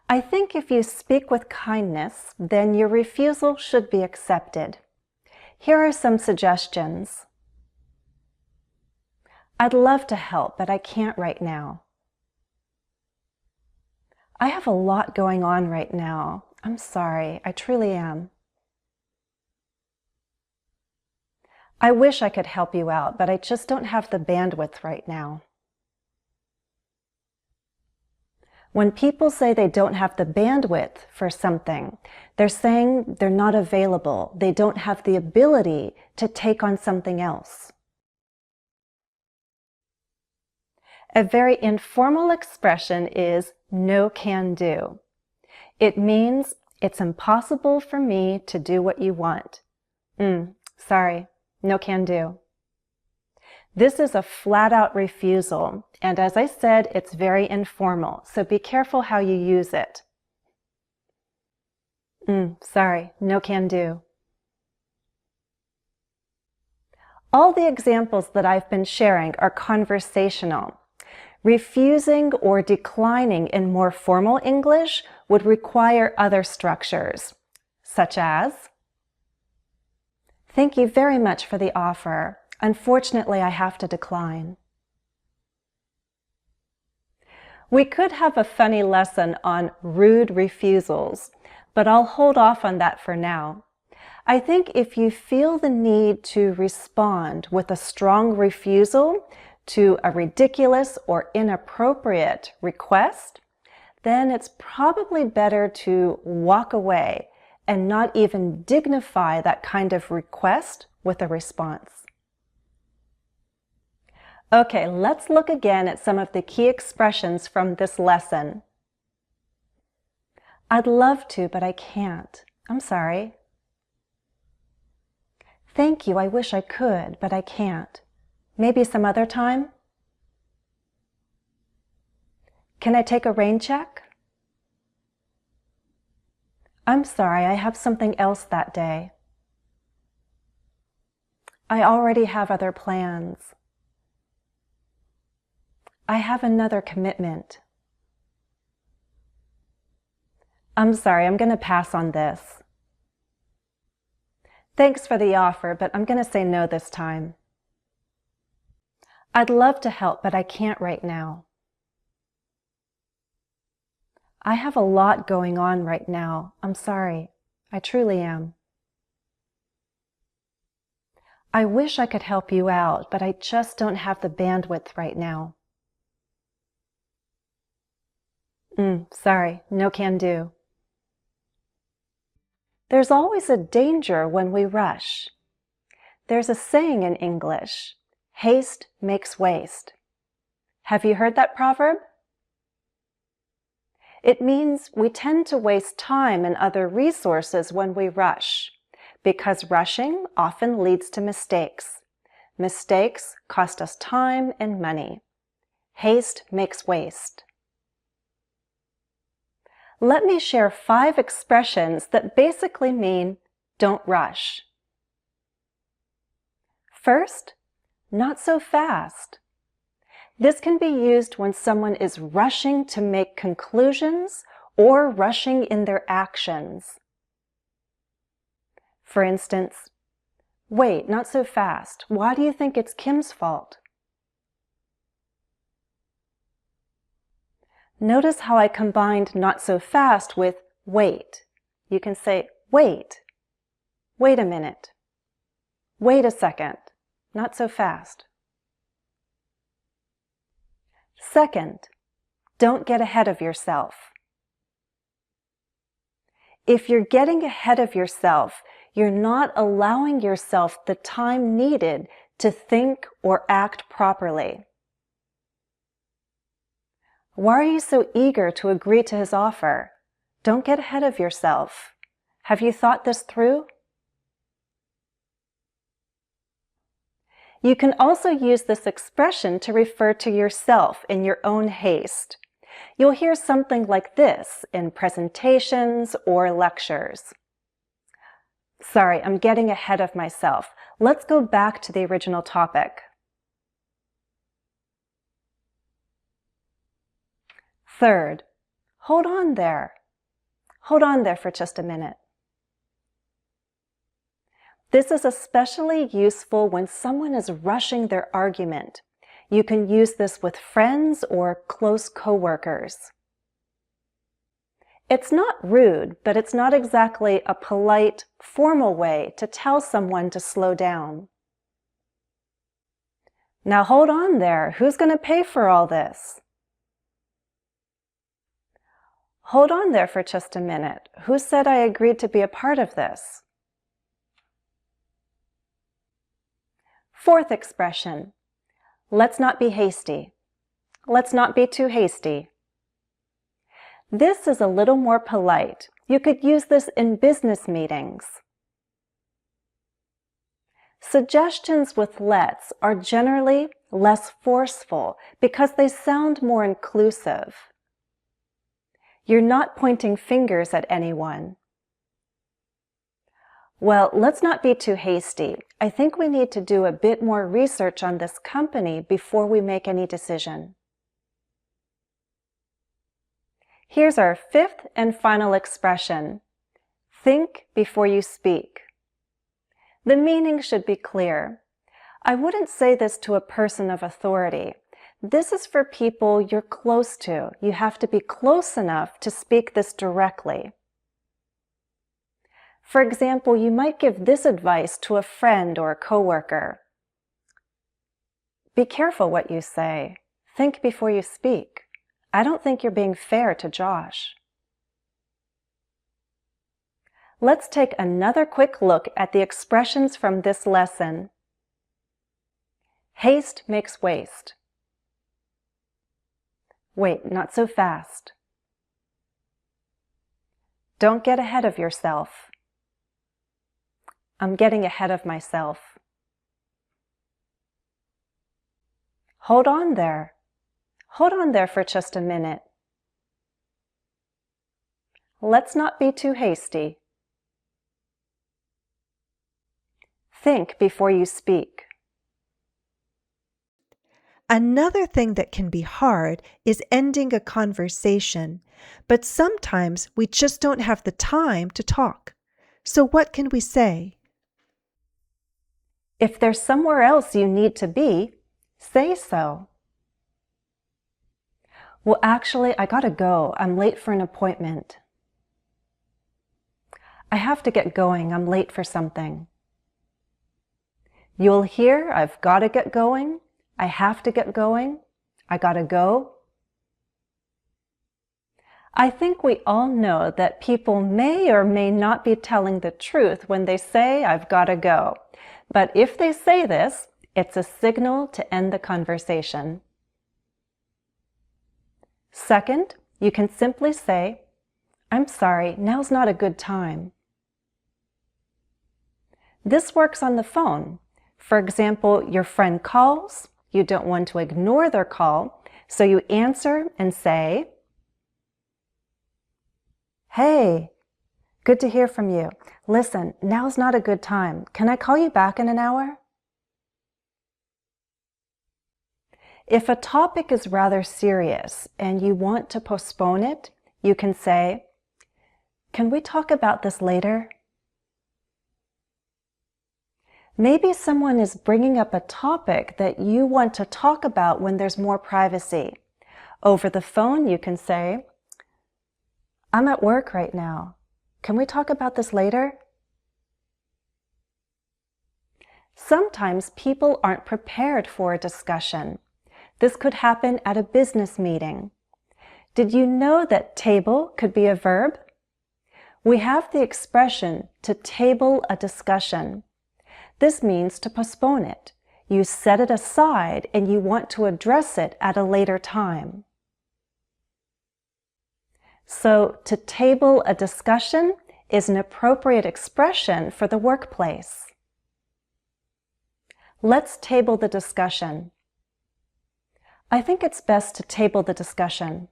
I think if you speak with kindness, then your refusal should be accepted. Here are some suggestions. I'd love to help, but I can't right now. I have a lot going on right now. I'm sorry, I truly am. I wish I could help you out, but I just don't have the bandwidth right now. When people say they don't have the bandwidth for something, they're saying they're not available. They don't have the ability to take on something else. A very informal expression is no can do. It means it's impossible for me to do what you want. Sorry, no can do. This is a flat-out refusal, and as I said, it's very informal, so be careful how you use it. Sorry, no can do. All the examples that I've been sharing are conversational. Refusing or declining in more formal English would require other structures, such as, "Thank you very much for the offer. Unfortunately, I have to decline." We could have a funny lesson on rude refusals, but I'll hold off on that for now. I think if you feel the need to respond with a strong refusal to a ridiculous or inappropriate request, then it's probably better to walk away and not even dignify that kind of request with a response. Okay, let's look again at some of the key expressions from this lesson. I'd love to, but I can't. I'm sorry. Thank you, I wish I could, but I can't. Maybe some other time? Can I take a rain check? I'm sorry, I have something else that day. I already have other plans. I have another commitment. I'm sorry, I'm going to pass on this. Thanks for the offer, but I'm going to say no this time. I'd love to help, but I can't right now. I have a lot going on right now. I'm sorry. I truly am. I wish I could help you out, but I just don't have the bandwidth right now. Sorry, no can do. There's always a danger when we rush. There's a saying in English, haste makes waste. Have you heard that proverb? It means we tend to waste time and other resources when we rush, because rushing often leads to mistakes. Mistakes cost us time and money. Haste makes waste. Let me share 5 expressions that basically mean don't rush. First, not so fast. This can be used when someone is rushing to make conclusions or rushing in their actions. For instance, wait, not so fast. Why do you think it's Kim's fault? Notice how I combined not so fast with wait. You can say, wait a minute, wait a second, not so fast. Second, don't get ahead of yourself. If you're getting ahead of yourself, you're not allowing yourself the time needed to think or act properly. Why are you so eager to agree to his offer? Don't get ahead of yourself. Have you thought this through? You can also use this expression to refer to yourself in your own haste. You'll hear something like this in presentations or lectures. Sorry, I'm getting ahead of myself. Let's go back to the original topic. Third, hold on there. Hold on there for just a minute. This is especially useful when someone is rushing their argument. You can use this with friends or close coworkers. It's not rude, but it's not exactly a polite, formal way to tell someone to slow down. Now hold on there. Who's going to pay for all this? Hold on there for just a minute. Who said I agreed to be a part of this? Fourth expression, let's not be hasty. Let's not be too hasty. This is a little more polite. You could use this in business meetings. Suggestions with let's are generally less forceful because they sound more inclusive. You're not pointing fingers at anyone. Well, let's not be too hasty. I think we need to do a bit more research on this company before we make any decision. Here's our fifth and final expression. Think before you speak. The meaning should be clear. I wouldn't say this to a person of authority. This is for people you're close to. You have to be close enough to speak this directly. For example, you might give this advice to a friend or a coworker. Be careful what you say. Think before you speak. I don't think you're being fair to Josh. Let's take another quick look at the expressions from this lesson. Haste makes waste. Wait, not so fast. Don't get ahead of yourself. I'm getting ahead of myself. Hold on there. Hold on there for just a minute. Let's not be too hasty. Think before you speak. Another thing that can be hard is ending a conversation, but sometimes we just don't have the time to talk. So what can we say? If there's somewhere else you need to be, say so. Well, actually, I gotta go. I'm late for an appointment. I have to get going. I'm late for something. You'll hear, I've gotta get going. I have to get going. I gotta go. I think we all know that people may or may not be telling the truth when they say, I've gotta go. But if they say this, it's a signal to end the conversation. Second, you can simply say, I'm sorry, now's not a good time. This works on the phone. For example, your friend calls, you don't want to ignore their call, so you answer and say, Hey, good to hear from you. Listen, now's not a good time. Can I call you back in an hour? If a topic is rather serious and you want to postpone it, you can say, Can we talk about this later? Maybe someone is bringing up a topic that you want to talk about when there's more privacy. Over the phone, you can say, I'm at work right now. Can we talk about this later? Sometimes people aren't prepared for a discussion. This could happen at a business meeting. Did you know that table could be a verb? We have the expression to table a discussion. This means to postpone it. You set it aside and you want to address it at a later time. So, to table a discussion is an appropriate expression for the workplace. Let's table the discussion. I think it's best to table the discussion.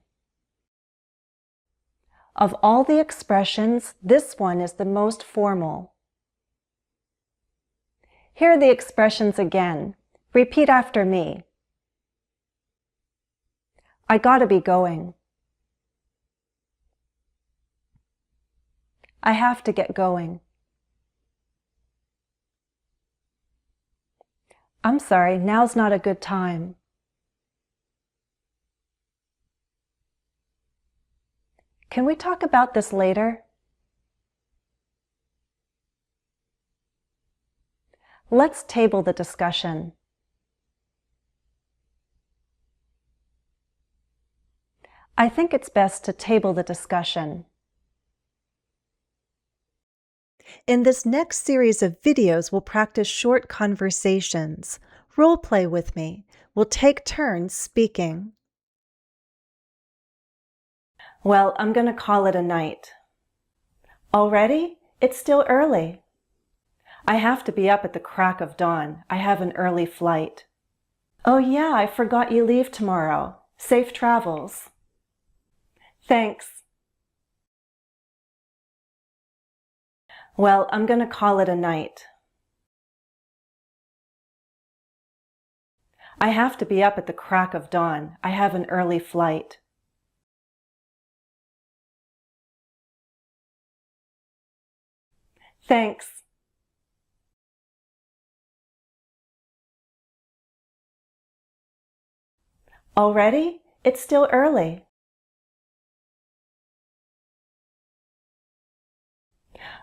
Of all the expressions, this one is the most formal. Here are the expressions again. Repeat after me. I gotta be going. I have to get going. I'm sorry, now's not a good time. Can we talk about this later? Let's table the discussion. I think it's best to table the discussion. In this next series of videos, we'll practice short conversations. Role play with me. We'll take turns speaking. Well, I'm going to call it a night. Already? It's still early. I have to be up at the crack of dawn. I have an early flight. Oh yeah, I forgot you leave tomorrow. Safe travels. Thanks. Well, I'm going to call it a night. I have to be up at the crack of dawn. I have an early flight. Thanks. Already? It's still early.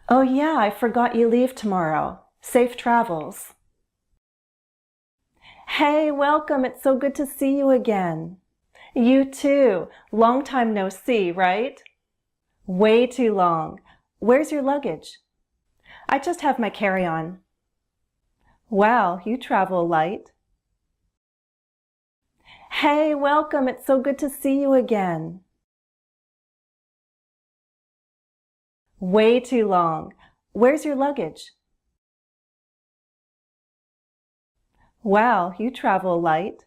Oh yeah, I forgot you leave tomorrow. Safe travels. Hey, welcome. It's so good to see you again. You too. Long time no see, right? Way too long. Where's your luggage? I just have my carry-on. Wow, you travel light. Hey, welcome. It's so good to see you again. Way too long. Where's your luggage? Wow, you travel light.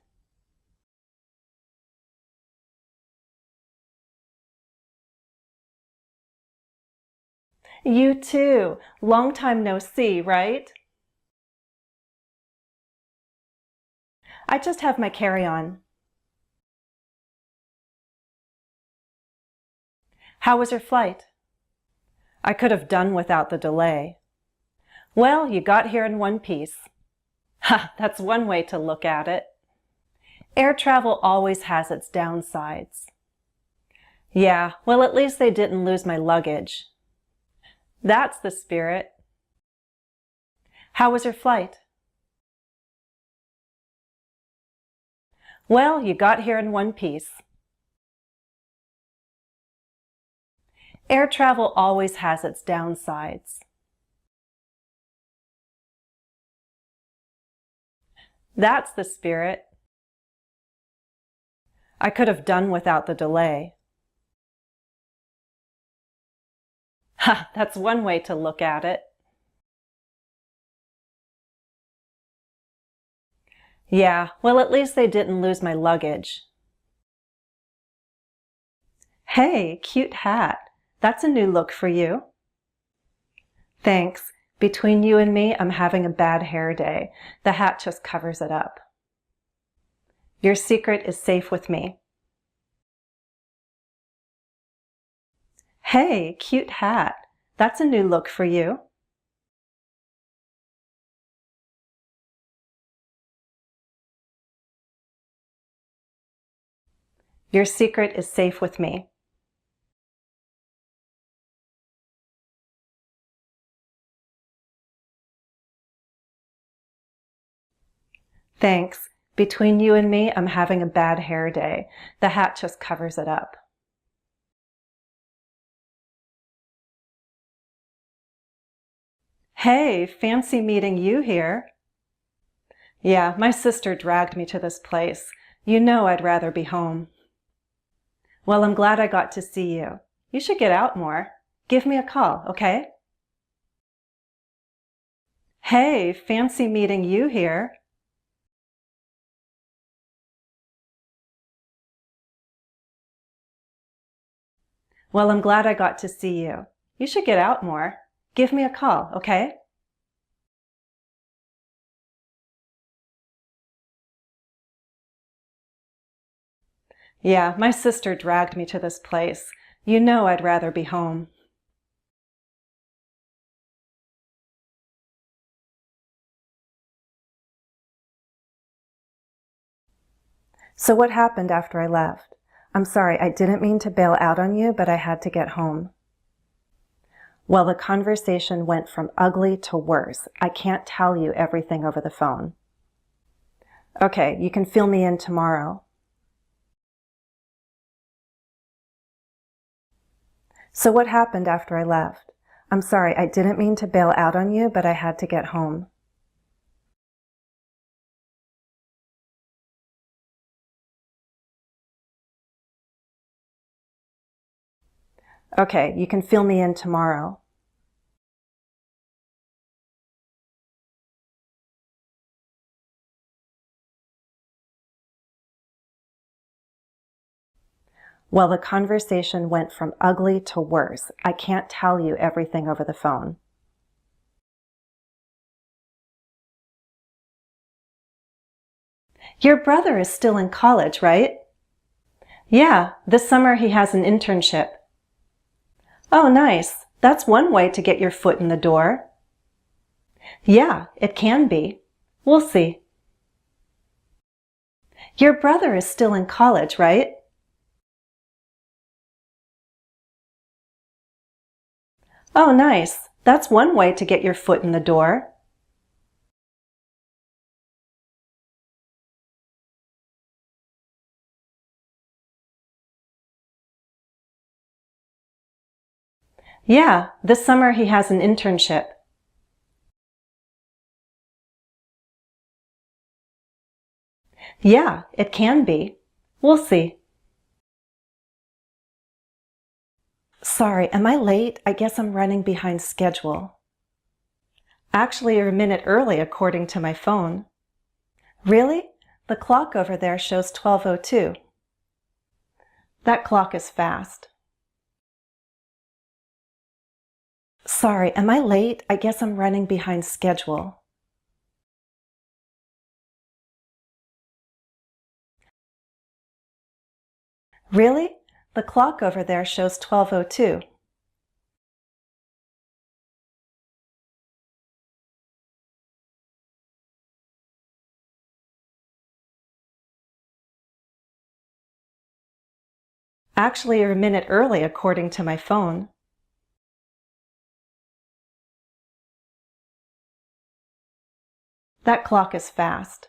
You too. Long time no see, right? I just have my carry-on. How was your flight? I could have done without the delay. Well, you got here in one piece. Ha, that's one way to look at it. Air travel always has its downsides. Yeah, well, at least they didn't lose my luggage. That's the spirit. How was your flight? Well, you got here in one piece. Air travel always has its downsides. That's the spirit. I could have done without the delay. Ha, that's one way to look at it. Yeah, well, at least they didn't lose my luggage. Hey, cute hat. That's a new look for you. Thanks. Between you and me, I'm having a bad hair day. The hat just covers it up. Your secret is safe with me. Hey, cute hat. That's a new look for you. Your secret is safe with me. Thanks. Between you and me, I'm having a bad hair day. The hat just covers it up. Hey, fancy meeting you here. Yeah, my sister dragged me to this place. You know I'd rather be home. Well, I'm glad I got to see you. You should get out more. Give me a call, okay? Hey, fancy meeting you here. Well, I'm glad I got to see you. You should get out more. Give me a call, okay? Yeah, my sister dragged me to this place. You know I'd rather be home. So what happened after I left? I'm sorry, I didn't mean to bail out on you, but I had to get home. Well, the conversation went from ugly to worse. I can't tell you everything over the phone. Okay, you can fill me in tomorrow. So what happened after I left? I'm sorry, I didn't mean to bail out on you, but I had to get home. Okay, you can fill me in tomorrow. Well, the conversation went from ugly to worse. I can't tell you everything over the phone. Your brother is still in college, right? Yeah, this summer he has an internship. Oh, nice. That's one way to get your foot in the door. Yeah, it can be. We'll see. Your brother is still in college, right? Oh, nice. That's one way to get your foot in the door. Yeah, this summer he has an internship. Yeah, it can be. We'll see. Sorry, am I late? I guess I'm running behind schedule. Actually, you're a minute early according to my phone. Really? The clock over there shows 12:02. That clock is fast. Sorry, am I late? I guess I'm running behind schedule. Really? The clock over there shows 12:02. Actually, you're a minute early according to my phone. That clock is fast.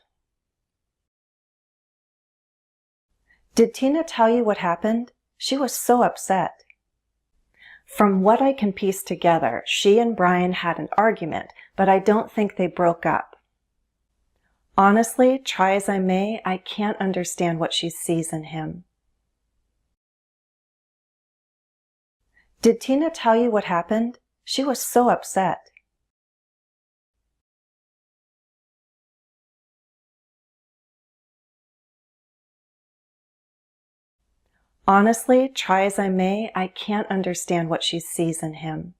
Did Tina tell you what happened? She was so upset. From what I can piece together, she and Brian had an argument, but I don't think they broke up. Honestly, try as I may, I can't understand what she sees in him. Did Tina tell you what happened? She was so upset. Honestly, try as I may, I can't understand what she sees in him.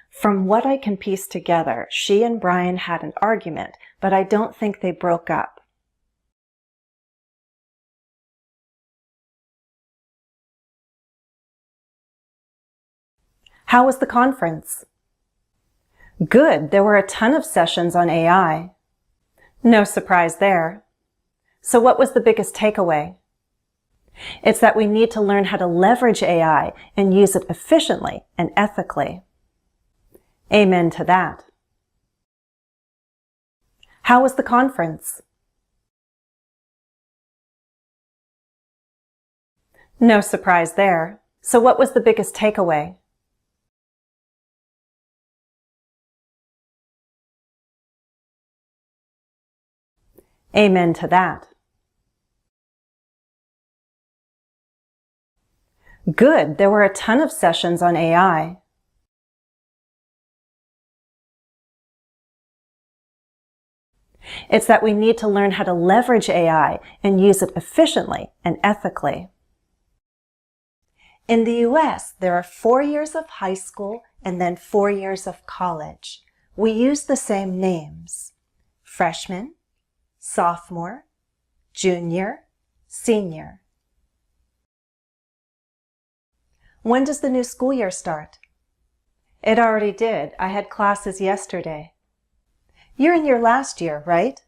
From what I can piece together, she and Brian had an argument, but I don't think they broke up. How was the conference? Good, there were a ton of sessions on AI. No surprise there. So what was the biggest takeaway? It's that we need to learn how to leverage AI and use it efficiently and ethically. Amen to that. How was the conference? No surprise there. So what was the biggest takeaway? Amen to that. Good, there were a ton of sessions on AI. It's that we need to learn how to leverage AI and use it efficiently and ethically. In the US, there are 4 years of high school and then 4 years of college. We use the same names: freshman, sophomore, junior, senior. When does the new school year start? It already did. I had classes yesterday. You're in your last year, right?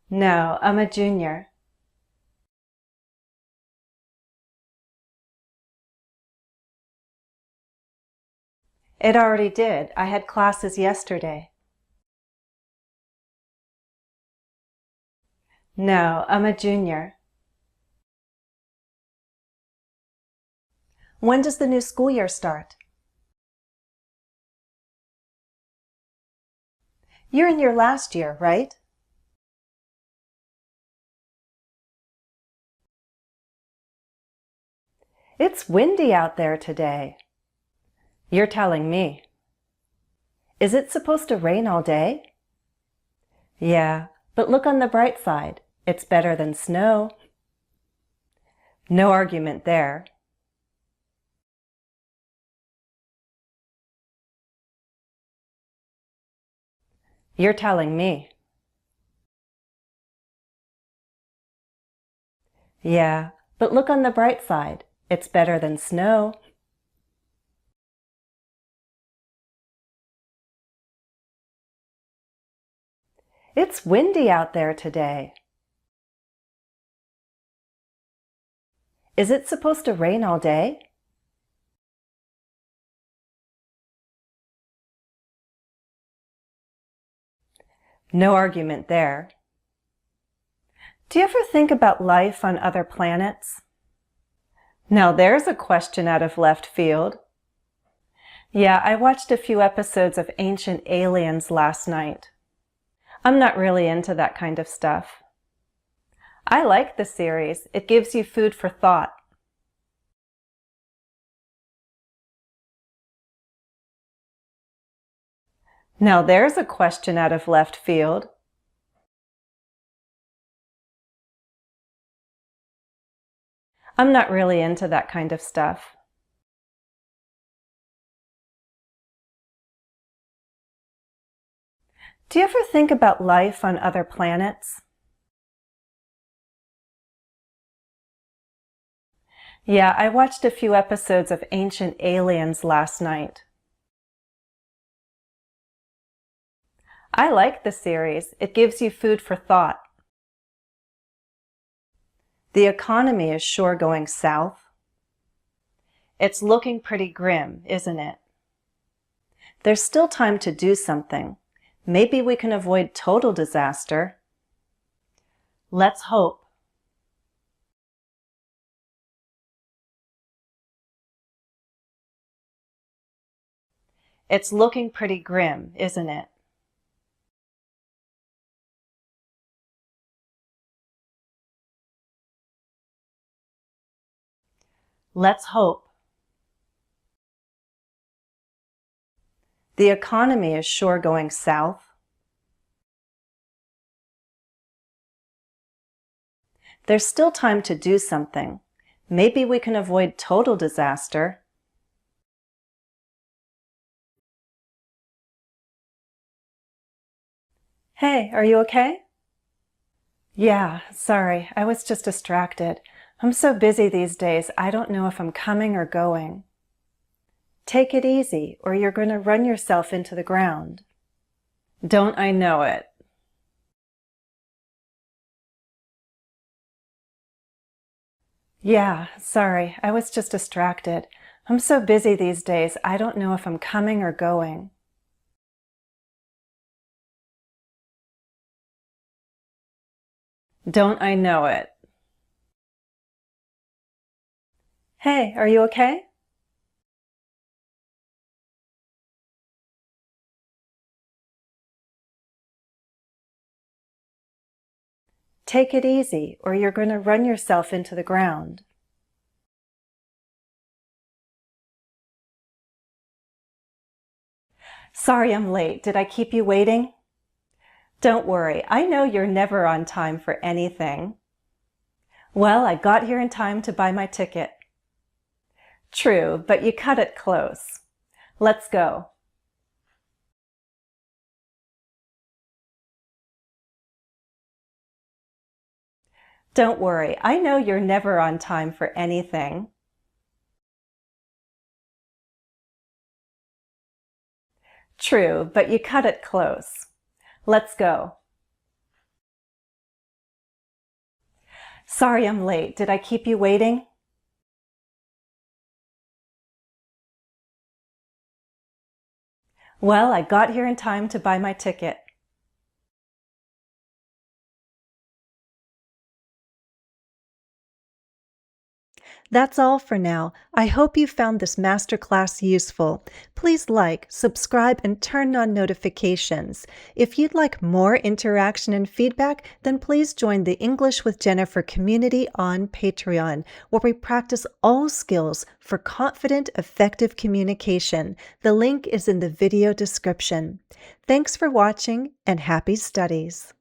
No, I'm a junior. It already did. I had classes yesterday. No, I'm a junior. When does the new school year start? You're in your last year, right? It's windy out there today. You're telling me. Is it supposed to rain all day? Yeah, but look on the bright side. It's better than snow. No argument there. You're telling me. Yeah, but look on the bright side. It's better than snow. It's windy out there today. Is it supposed to rain all day? No argument there. Do you ever think about life on other planets? Now there's a question out of left field. Yeah, I watched a few episodes of Ancient Aliens last night. I'm not really into that kind of stuff. I like the series. It gives you food for thought. Now there's a question out of left field. I'm not really into that kind of stuff. Do you ever think about life on other planets? Yeah, I watched a few episodes of Ancient Aliens last night. I like the series. It gives you food for thought. The economy is sure going south. It's looking pretty grim, isn't it? There's still time to do something. Maybe we can avoid total disaster. Let's hope. It's looking pretty grim, isn't it? Let's hope. The economy is sure going south. There's still time to do something. Maybe we can avoid total disaster. Hey, are you okay? Yeah, sorry, I was just distracted. I'm so busy these days, I don't know if I'm coming or going. Take it easy, or you're going to run yourself into the ground. Don't I know it? Yeah, sorry, I was just distracted. I'm so busy these days, I don't know if I'm coming or going. Don't I know it? Hey, are you okay? Take it easy, or you're going to run yourself into the ground. Sorry I'm late. Did I keep you waiting? Don't worry, I know you're never on time for anything. Well, I got here in time to buy my ticket. True, but you cut it close. Let's go. Don't worry, I know you're never on time for anything. True, but you cut it close. Let's go. Sorry I'm late. Did I keep you waiting? Well, I got here in time to buy my ticket. That's all for now. I hope you found this masterclass useful. Please like, subscribe, and turn on notifications. If you'd like more interaction and feedback, then please join the English with Jennifer community on Patreon, where we practice all skills for confident, effective communication. The link is in the video description. Thanks for watching and happy studies.